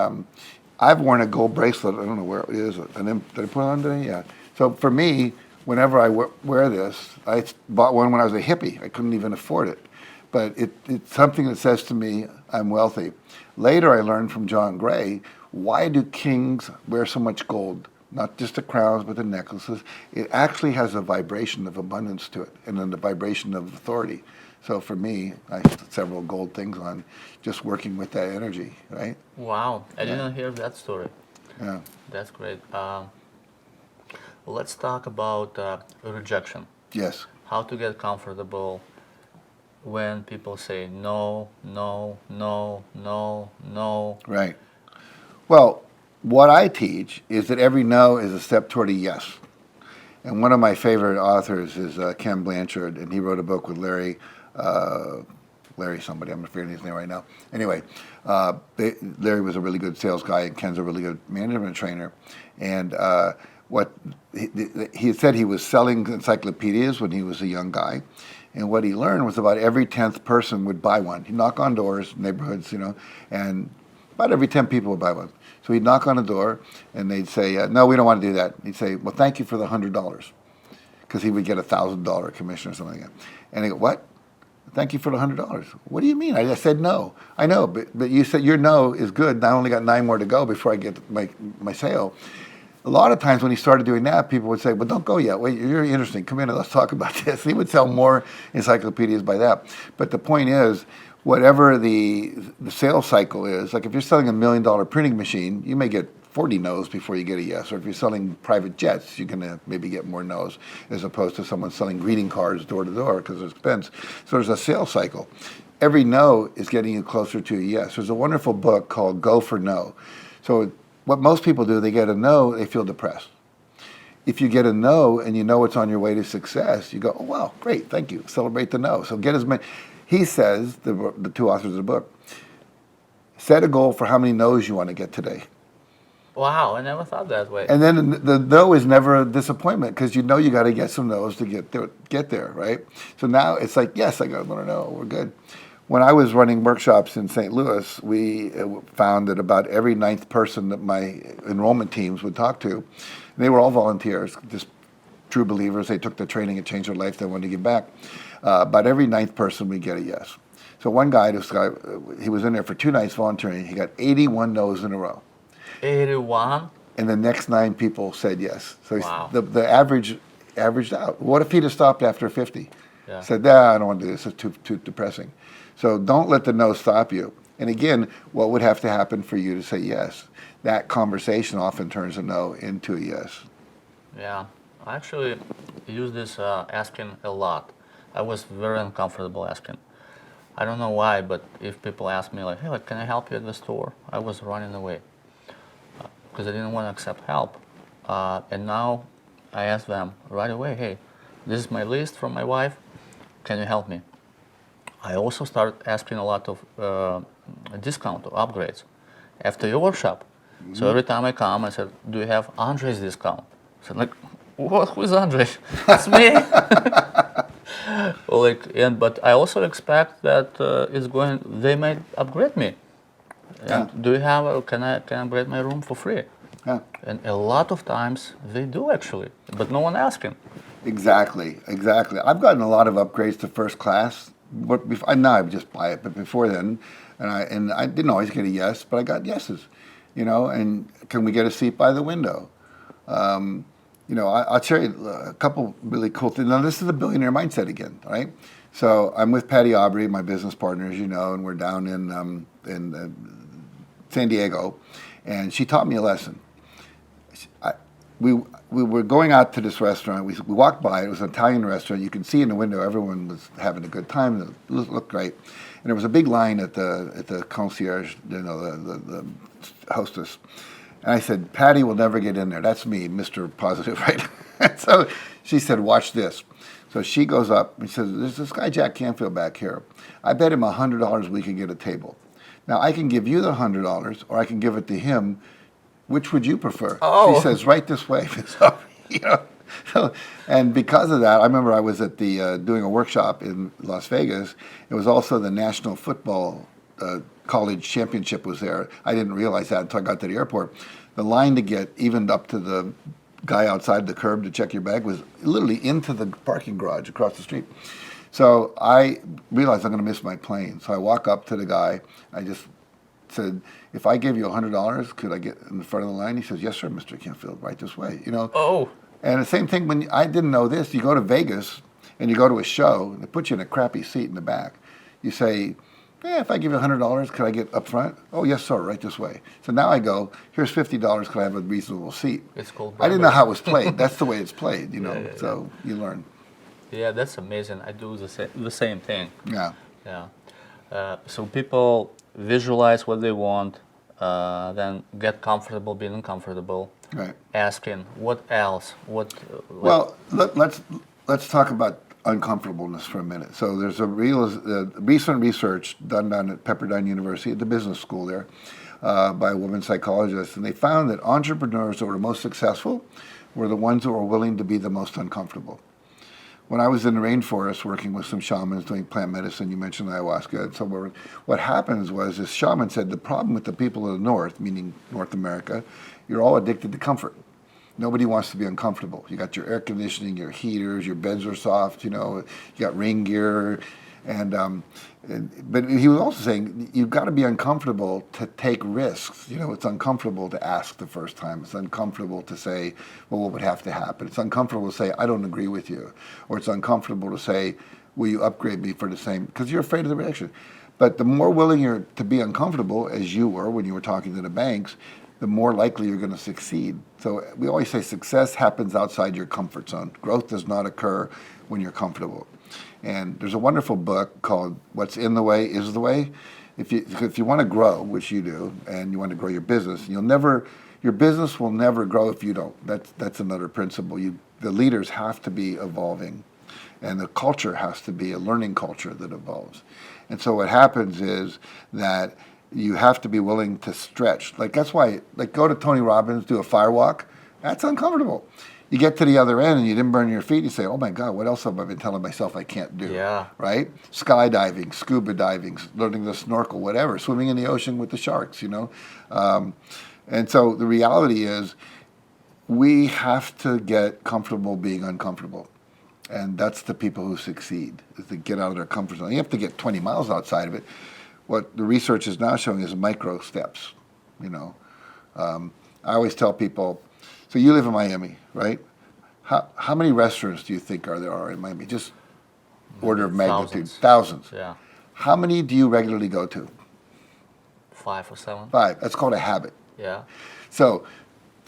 I've worn a gold bracelet. I don't know where it is. Did I put it on today? Yeah. So for me, whenever I wear this, I bought one when I was a hippie. I couldn't even afford it. But it's something that says to me, I'm wealthy. Later, I learned from John Gray, why do kings wear so much gold? Not just the crowns, but the necklaces. It actually has a vibration of abundance to it, and then the vibration of authority. So for me, I have several gold things on, just working with that energy, right? Wow, I didn't hear that story. Yeah. That's great. Let's talk about rejection. Yes. How to get comfortable when people say no, no, no, no, no. Right. Well, what I teach is that every no is a step toward a yes. And one of my favorite authors is Ken Blanchard, and he wrote a book with Larry somebody, I'm forgetting his name right now. Anyway, Larry was a really good sales guy, and Ken's a really good management trainer. And what he said, he was selling encyclopedias when he was a young guy. And what he learned was about every 10th person would buy one. He'd knock on doors, neighborhoods, and about every 10 people would buy one. So he'd knock on a door, and they'd say, no, we don't want to do that. He'd say, well, thank you for the $100. because he would get $1,000 commission or something like that. And he go, what? Thank you for the $100. What do you mean? I just said no. I know, but you said your no is good. And I only got 9 more to go before I get my sale. A lot of times when he started doing that, people would say, well, don't go yet. Wait, you're interesting. Come in and let's talk about this. He would sell more encyclopedias by that. But the point is, whatever the sales cycle is, like if you're selling $1 million printing machine, you may get 40 no's before you get a yes. Or if you're selling private jets, you're going to maybe get more no's as opposed to someone selling greeting cards door to door because there's expense. So there's a sales cycle. Every no is getting you closer to a yes. There's a wonderful book called Go for No. So what most people do, they get a no, they feel depressed. If you get a no and you know it's on your way to success, you go, oh, wow, great, thank you. Celebrate the no. So get as many. He says, the two authors of the book, set a goal for how many no's you want to get today. Wow, I never thought that way. And then the no is never a disappointment because you know you got to get some no's to get there, right? So now it's like, yes, I got another no, we're good. When I was running workshops in St. Louis, we found that about every 9th person that my enrollment teams would talk to, they were all volunteers, just true believers. They took the training, it changed their life, they wanted to give back. About every 9th person we get a yes. So one guy, he was in there for 2 nights volunteering. He got 81 no's in a row. 81? And the next 9 people said yes. So wow. the averaged out. What if he'd have stopped after 50? Yeah. Said, nah, I don't want to do this. It's too depressing. So don't let the no stop you. And again, what would have to happen for you to say yes? That conversation often turns a no into a yes. Yeah, I actually use this asking a lot. I was very uncomfortable asking. I don't know why, but if people ask me like, hey, like, can I help you at the store? I was running away because I didn't want to accept help. And now I ask them right away, hey, this is my list from my wife. Can you help me? I also start asking a lot of discount or upgrades after your workshop. Mm-hmm. So every time I come, I said, do you have Andrey's discount? I said, like, what? Who is Andrey? It's me. But I also expect that they might upgrade me. And do you have? Can I upgrade my room for free? Yeah. And a lot of times they do actually, but no one asking. Exactly. I've gotten a lot of upgrades to first class. Now I just buy it, but before then, and I didn't always get a yes, but I got yeses. And can we get a seat by the window? I'll share you a couple really cool things. Now, this is the billionaire mindset again, right? So I'm with Patty Aubrey, my business partner, as you know, and we're down in San Diego, and she taught me a lesson. We were going out to this restaurant. We walked by. It was an Italian restaurant. You can see in the window everyone was having a good time. It looked great, and there was a big line at the concierge, the hostess. And I said, Patty will never get in there. That's me, Mr. Positive, right? So she said, watch this. So she goes up and says, there's this guy, Jack Canfield, back here. I bet him $100 we can get a table. Now, I can give you the $100 or I can give it to him. Which would you prefer? Oh. She says, right this way. So, and because of that, I remember I was at doing a workshop in Las Vegas. It was also the National Football College Championship was there. I didn't realize that until I got to the airport. The line to get even up to the guy outside the curb to check your bag was literally into the parking garage across the street. So I realized I'm going to miss my plane. So I walk up to the guy. I just said, if I gave you $100, could I get in the front of the line? He says, yes, sir, Mr. Canfield, right this way. Oh. And the same thing when I didn't know this. You go to Vegas and you go to a show. They put you in a crappy seat in the back. You say, if I give you $100, could I get up front? Oh, yes, sir, right this way. So now I go, here's $50, could I have a reasonable seat? It's called I didn't know how it was played. That's the way it's played, so you learn. Yeah, that's amazing. I do the same thing. Yeah. Yeah. So people visualize what they want, then get comfortable being uncomfortable. Right. Asking, what else? Well, let's talk about uncomfortableness for a minute. So there's a recent research done down at Pepperdine University at the business school there by a woman psychologist, and they found that entrepreneurs that were most successful were the ones that were willing to be the most uncomfortable. When I was in the rainforest working with some shamans doing plant medicine, you mentioned ayahuasca, and so what happens was this shaman said the problem with the people of the north, meaning North America, you're all addicted to comfort. Nobody wants to be uncomfortable. You got your air conditioning, your heaters, your beds are soft, you know, you got rain gear. But he was also saying you've got to be uncomfortable to take risks. You know, it's uncomfortable to ask the first time. It's uncomfortable to say, well, what would have to happen? It's uncomfortable to say, I don't agree with you. Or it's uncomfortable to say, will you upgrade me for the same? Because you're afraid of the reaction. But the more willing you're to be uncomfortable, as you were when you were talking to the banks, the more likely you're going to succeed. So we always say success happens outside your comfort zone. Growth does not occur when you're comfortable. And there's a wonderful book called What's in the Way is the Way. If you want to grow, which you do, and you want to grow your business, your business will never grow if you don't. That's another principle. The leaders have to be evolving, and the culture has to be a learning culture that evolves. And so what happens is that you have to be willing to stretch. Like that's why, like go to Tony Robbins, do a fire walk. That's uncomfortable. You get to the other end and you didn't burn your feet. You say, "Oh my God, what else have I been telling myself I can't do?" Yeah. Right? Skydiving, scuba diving, learning to snorkel, whatever, swimming in the ocean with the sharks. You know, and so the reality is, we have to get comfortable being uncomfortable. And that's the people who succeed, is to get out of their comfort zone. You have to get 20 miles outside of it. What the research is now showing is micro steps, you know. I always tell people, so you live in Miami, right? How many restaurants do you think there are in Miami? Just order of magnitude. Thousands. Yeah. How many do you regularly go to? 5 or 7. 5. That's called a habit. Yeah. So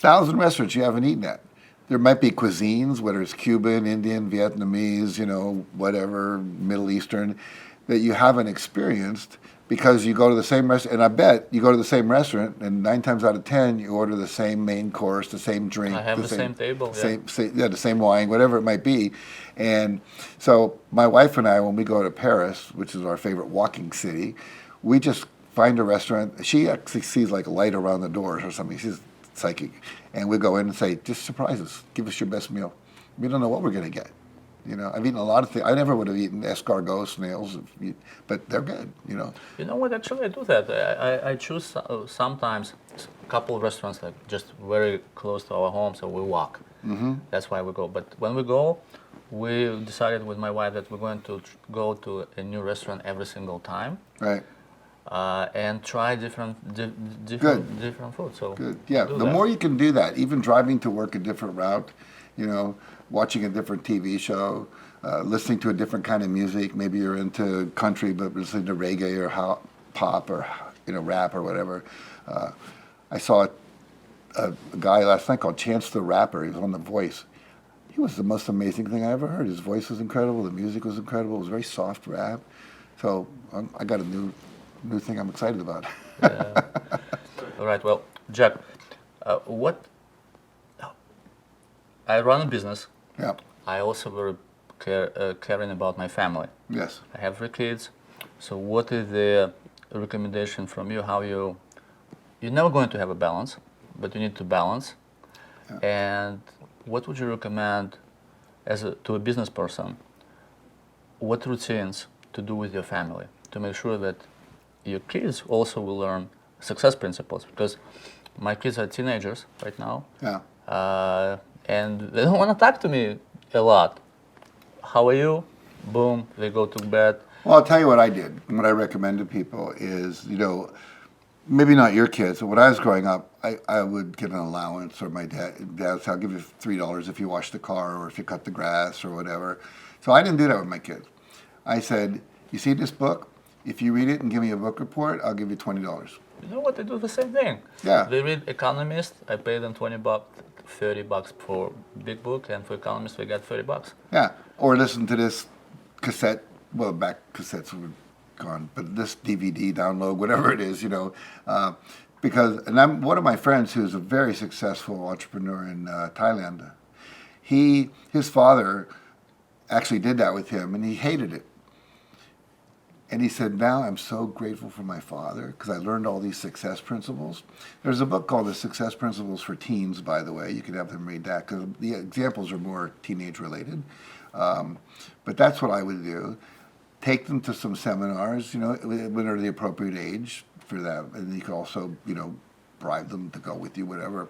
1,000 restaurants you haven't eaten at. There might be cuisines, whether it's Cuban, Indian, Vietnamese, you know, whatever, Middle Eastern, that you haven't experienced because you go to the same restaurant. And I bet you go to the same restaurant, and 9 times out of 10, you order the same main course, the same drink. I have the same table, the same wine, whatever it might be. And so my wife and I, when we go to Paris, which is our favorite walking city, we just find a restaurant. She actually sees like a light around the doors or something. She's psychic. And we go in and say, just surprise us. Give us your best meal. We don't know what we're going to get. You know, I've eaten a lot of things. I never would have eaten escargot, snails, but they're good, you know. You know what, actually I do that. I choose sometimes a couple of restaurants like just very close to our home, so we walk. Mm-hmm. That's why we go. But when we go, we decided with my wife that we're going to go to a new restaurant every single time. Right. And try different food. So good. Yeah, the more you can do that, even driving to work a different route, you know, watching a different TV show, listening to a different kind of music. Maybe you're into country, but listening to reggae or pop or rap or whatever. I saw a guy last night called Chance the Rapper. He was on The Voice. He was the most amazing thing I ever heard. His voice was incredible. The music was incredible. It was very soft rap. So I got a new thing I'm excited about. All right. Well, Jack, I run a business. Yeah. I also very caring about my family. Yes. I have 3 kids. So what is the recommendation from you? How you're never going to have a balance, but you need to balance. Yeah. And what would you recommend to a business person? What routines to do with your family to make sure that your kids also will learn success principles? Because my kids are teenagers right now. Yeah. And they don't want to talk to me a lot. How are you? Boom, they go to bed. Well, I'll tell you what I did. What I recommend to people is, maybe not your kids, but when I was growing up, I would get an allowance, or my dad said, I'll give you $3 if you wash the car or if you cut the grass or whatever. So I didn't do that with my kids. I said, you see this book? If you read it and give me a book report, I'll give you $20. You know what? They do the same thing. Yeah. They read Economist. I pay them $20, $30 for big book, and for Economist we got $30. Yeah. Or listen to this cassette. Well, back cassettes were gone, but this DVD download, whatever it is, because one of my friends who's a very successful entrepreneur in Thailand. His father actually did that with him, and he hated it. And he said, now I'm so grateful for my father because I learned all these success principles. There's a book called The Success Principles for Teens, by the way. You can have them read that because the examples are more teenage related. But that's what I would do. Take them to some seminars, when they're the appropriate age for that. And you can also, bribe them to go with you, whatever.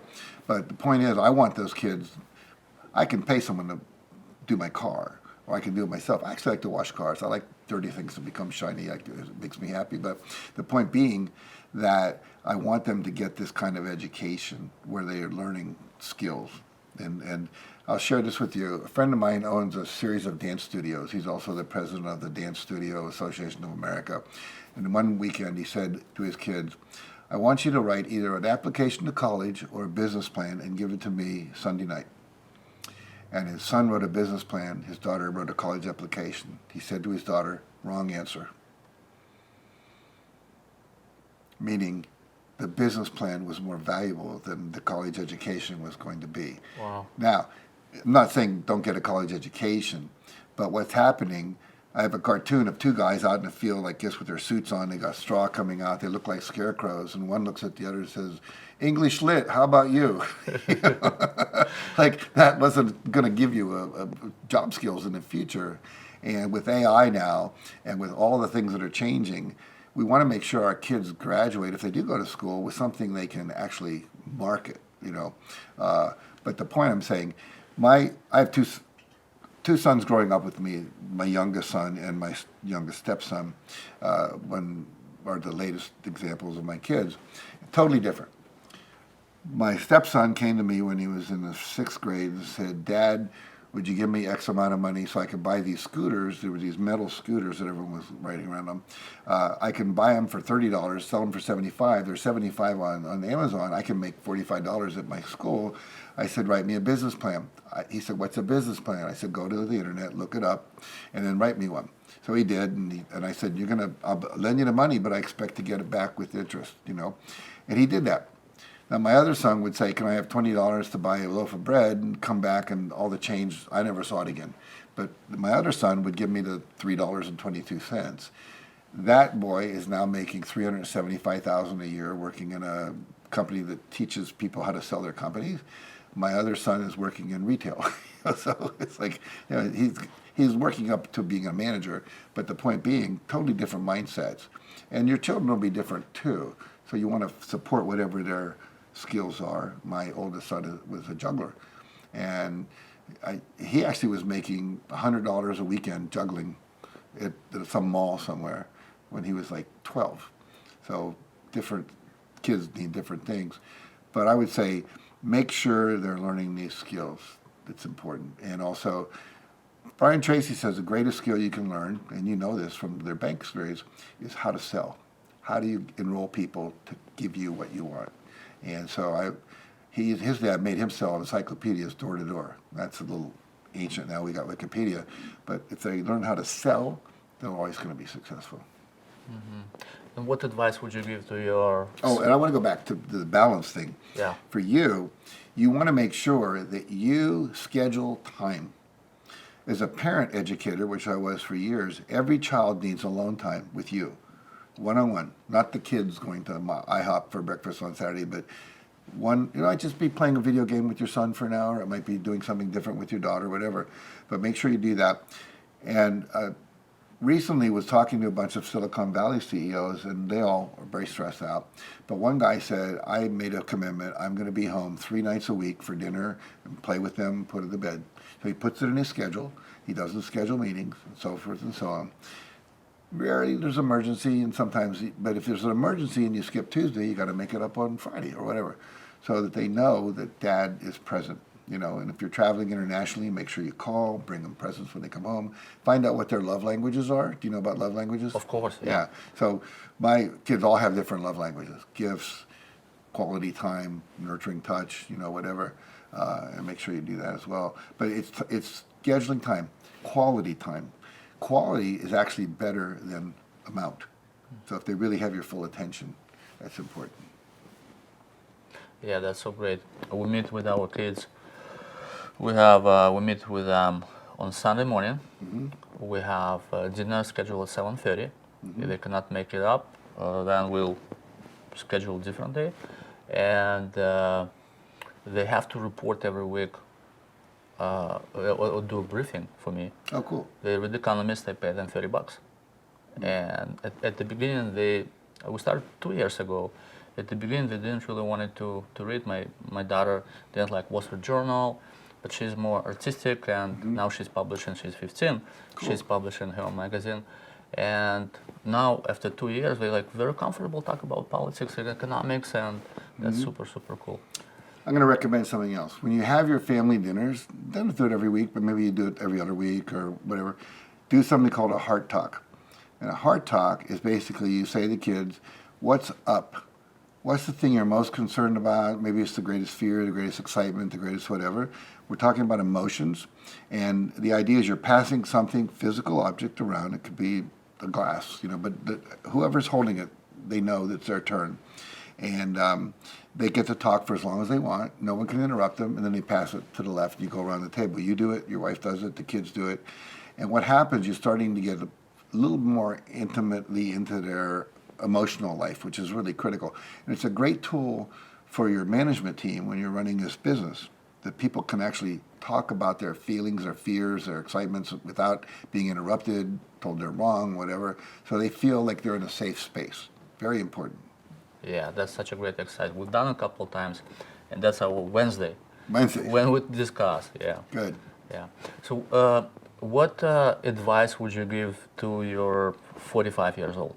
But the point is, I want those kids. I can pay someone to do my car, or I can do it myself. I actually like to wash cars. I like dirty things to become shiny. It makes me happy. But the point being that I want them to get this kind of education where they are learning skills. And I'll share this with you. A friend of mine owns a series of dance studios. He's also the president of the Dance Studio Association of America. And one weekend he said to his kids, I want you to write either an application to college or a business plan and give it to me Sunday night. And his son wrote a business plan. His daughter wrote a college application. He said to his daughter, wrong answer. Meaning the business plan was more valuable than the college education was going to be. Wow. Now, I'm not saying don't get a college education, but what's happening, I have a cartoon of two guys out in the field like this with their suits on. They got straw coming out. They look like scarecrows. And one looks at the other and says, English lit, how about you? Like that wasn't going to give you a job skills in the future. And with AI now, and with all the things that are changing, we want to make sure our kids graduate, if they do go to school, with something they can actually market, But the point I'm saying, I have two sons growing up with me, my youngest son and my youngest stepson, are the latest examples of my kids. Totally different. My stepson came to me when he was in the 6th grade and said, Dad, would you give me X amount of money so I could buy these scooters? There were these metal scooters that everyone was riding around them. I can buy them for $30, sell them for $75. They're $75 on Amazon. I can make $45 at my school. I said, write me a business plan. He said, what's a business plan? I said, go to the internet, look it up, and then write me one. So he did, and I said, I'll lend you the money, but I expect to get it back with interest, And he did that. Now, my other son would say, can I have $20 to buy a loaf of bread, and come back and all the change, I never saw it again. But my other son would give me the $3.22. That boy is now making $375,000 a year working in a company that teaches people how to sell their companies. My other son is working in retail. So it's like, he's working up to being a manager, but the point being, totally different mindsets. And your children will be different too. So you want to support whatever their skills are. My oldest son was a juggler, and he actually was making $100 a weekend juggling at some mall somewhere when he was like 12. So different kids need different things. But I would say make sure they're learning these skills. It's important. And also, Brian Tracy says the greatest skill you can learn, and you know this from their bank experience, is how to sell. How do you enroll people to give you what you want? And so his dad made him sell encyclopedias door to door. That's a little ancient now. We got Wikipedia. But if they learn how to sell, they're always going to be successful. Mm-hmm. And what advice would you give to your... Oh, and I want to go back to the balance thing. Yeah. For you want to make sure that you schedule time. As a parent educator, which I was for years, every child needs alone time with you. One-on-one, not the kids going to IHOP for breakfast on Saturday, but I'd just be playing a video game with your son for an hour. It might be doing something different with your daughter, whatever. But make sure you do that. And recently was talking to a bunch of Silicon Valley CEOs, and they all are very stressed out. But one guy said, I made a commitment. I'm going to be home 3 nights a week for dinner and play with them, put it to bed. So he puts it in his schedule. He doesn't schedule meetings and so forth and so on. Rarely there's emergency, and sometimes, but if there's an emergency and you skip Tuesday, you got to make it up on Friday or whatever, so that they know that Dad is present. And if you're traveling internationally, make sure you call, bring them presents when they come home, find out what their love languages are. Do you know about love languages? Of course. Yeah. So my kids all have different love languages: gifts, quality time, nurturing touch, whatever, and make sure you do that as well. But it's scheduling time, quality time. Quality is actually better than amount. So if they really have your full attention, that's important. Yeah, that's so great. We meet with our kids. We meet with them on Sunday morning. Mm-hmm. We have dinner scheduled at 7:30. Mm-hmm. If they cannot make it up, then we'll schedule a different day. And they have to report every week or do a briefing for me. Oh, cool. They read The Economist. I pay them $30. Mm-hmm. And at the beginning, we started 2 years ago. at the beginning they didn't really wanted to read. My daughter didn't like Wall Street Journal, but she's more artistic, and now she's publishing. She's 15. Cool. She's publishing her own magazine, and now after 2 years, they like very comfortable talk about politics and economics, and that's super cool. I'm going to recommend something else. When you have your family dinners, don't do it every week, but maybe you do it every other week or whatever. Do something called a heart talk. And a heart talk is basically you say to kids, what's up? What's the thing you're most concerned about? Maybe it's the greatest fear, the greatest excitement, the greatest whatever. We're talking about emotions. And the idea is you're passing something, physical object around. It could be a glass, but whoever's holding it, they know that it's their turn. And they get to talk for as long as they want. No one can interrupt them. And then they pass it to the left. You go around the table. You do it. Your wife does it. The kids do it. And what happens, you're starting to get a little more intimately into their emotional life, which is really critical. And it's a great tool for your management team when you're running this business, that people can actually talk about their feelings, their fears, their excitements without being interrupted, told they're wrong, whatever. So they feel like they're in a safe space. Very important. Yeah, that's such a great exercise. We've done it a couple of times, and that's our Wednesday. Wednesday. When we discuss, yeah. Good. Yeah. So, what advice would you give to your 45 years old?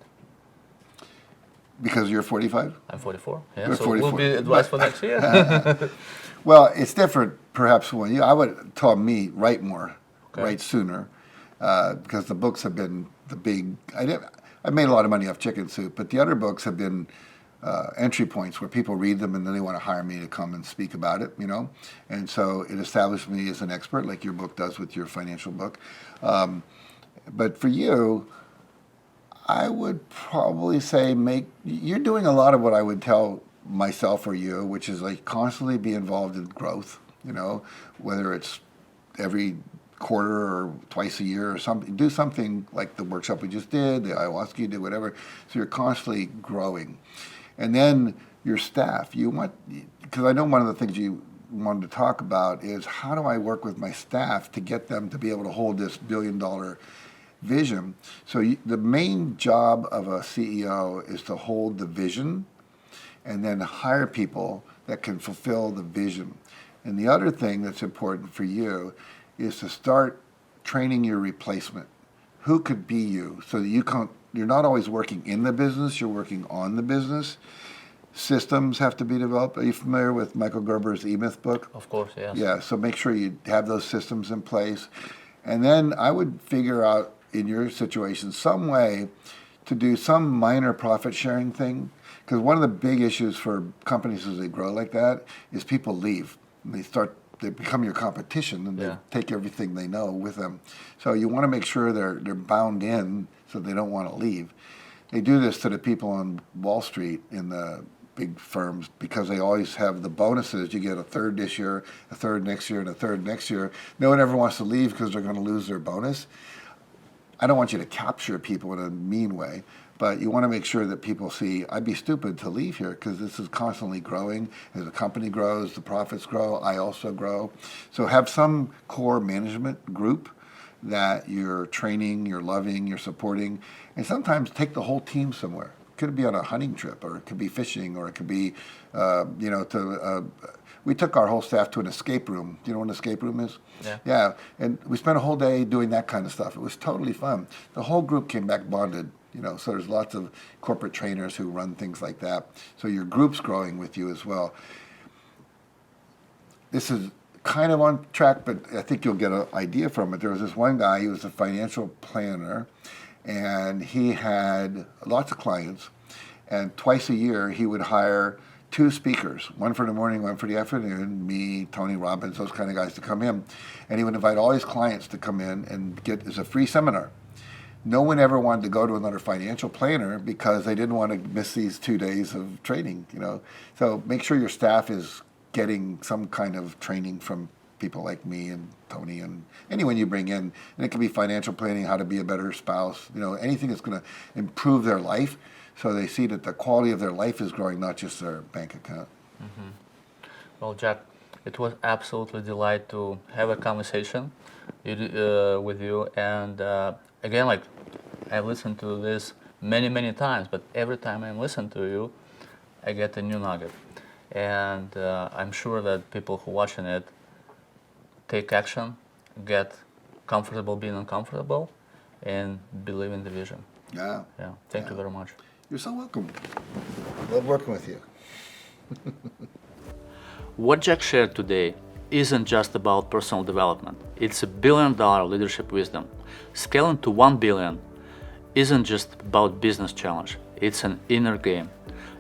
Because you're 45? I'm 44. Yeah. You're So 44. will be advice for next year. Well, it's different perhaps for you. I would tell me write more, Okay. write sooner, because the books have been the big. I made a lot of money off Chicken Soup, but the other books have been entry points where people read them and then they want to hire me to come and speak about it, And so it established me as an expert, like your book does with your financial book. But for you, I would probably say you're doing a lot of what I would tell myself or you, which is like constantly be involved in growth, whether it's every quarter or twice a year or something. Do something like the workshop we just did, the ayahuasca you did, whatever. So you're constantly growing. And then your staff, because I know one of the things you wanted to talk about is how do I work with my staff to get them to be able to hold this $1 billion vision. So the main job of a CEO is to hold the vision and then hire people that can fulfill the vision. And the other thing that's important for you is to start training your replacement. Who could be you so that you're not always working in the business, you're working on the business. Systems have to be developed. Are you familiar with Michael Gerber's E-Myth book? Of course, yes. Yeah, so make sure you have those systems in place. And then I would figure out in your situation some way to do some minor profit sharing thing. Because one of the big issues for companies as they grow like that is people leave. And they become your competition and they take everything they know with them. So you want to make sure they're bound in so they don't want to leave. They do this to the people on Wall Street in the big firms because they always have the bonuses. You get a third this year, a third next year, and a third next year. No one ever wants to leave because they're going to lose their bonus. I don't want you to capture people in a mean way, but you want to make sure that people see, I'd be stupid to leave here because this is constantly growing. As the company grows, the profits grow, I also grow. So have some core management group that you're training, you're loving, you're supporting, and sometimes take the whole team somewhere. It could be on a hunting trip, or it could be fishing, or it could be, we took our whole staff to an escape room. Do you know what an escape room is? Yeah. Yeah, and we spent a whole day doing that kind of stuff. It was totally fun. The whole group came back bonded, so there's lots of corporate trainers who run things like that. So your group's growing with you as well. This is kind of on track, but I think you'll get an idea from it. There was this one guy, he was a financial planner, and he had lots of clients, and twice a year he would hire 2 speakers, one for the morning, one for the afternoon, me, Tony Robbins, those kind of guys to come in, and he would invite all his clients to come in and get as a free seminar. No one ever wanted to go to another financial planner because they didn't want to miss these 2 days of training, So make sure your staff is getting some kind of training from people like me and Tony and anyone you bring in. And it can be financial planning, how to be a better spouse, anything that's going to improve their life so they see that the quality of their life is growing, not just their bank account. Mm-hmm. Well, Jack, it was absolutely a delight to have a conversation with you. And again, I listened to this many, many times, but every time I listen to you, I get a new nugget. And I'm sure that people who watching it take action, get comfortable being uncomfortable, and believe in the vision. Yeah. Yeah, thank you very much. You're so welcome. Love working with you. What Jack shared today isn't just about personal development. It's a billion-dollar leadership wisdom. Scaling to 1 billion isn't just about business challenge. It's an inner game.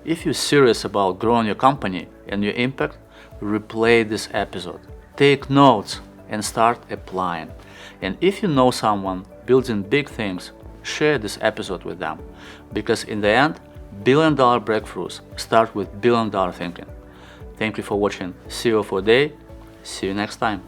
If you're serious about growing your company and your impact, replay this episode. Take notes and start applying. And if you know someone building big things, share this episode with them. Because in the end, billion-dollar breakthroughs start with billion-dollar thinking. Thank you for watching CEO for a Day. See you next time.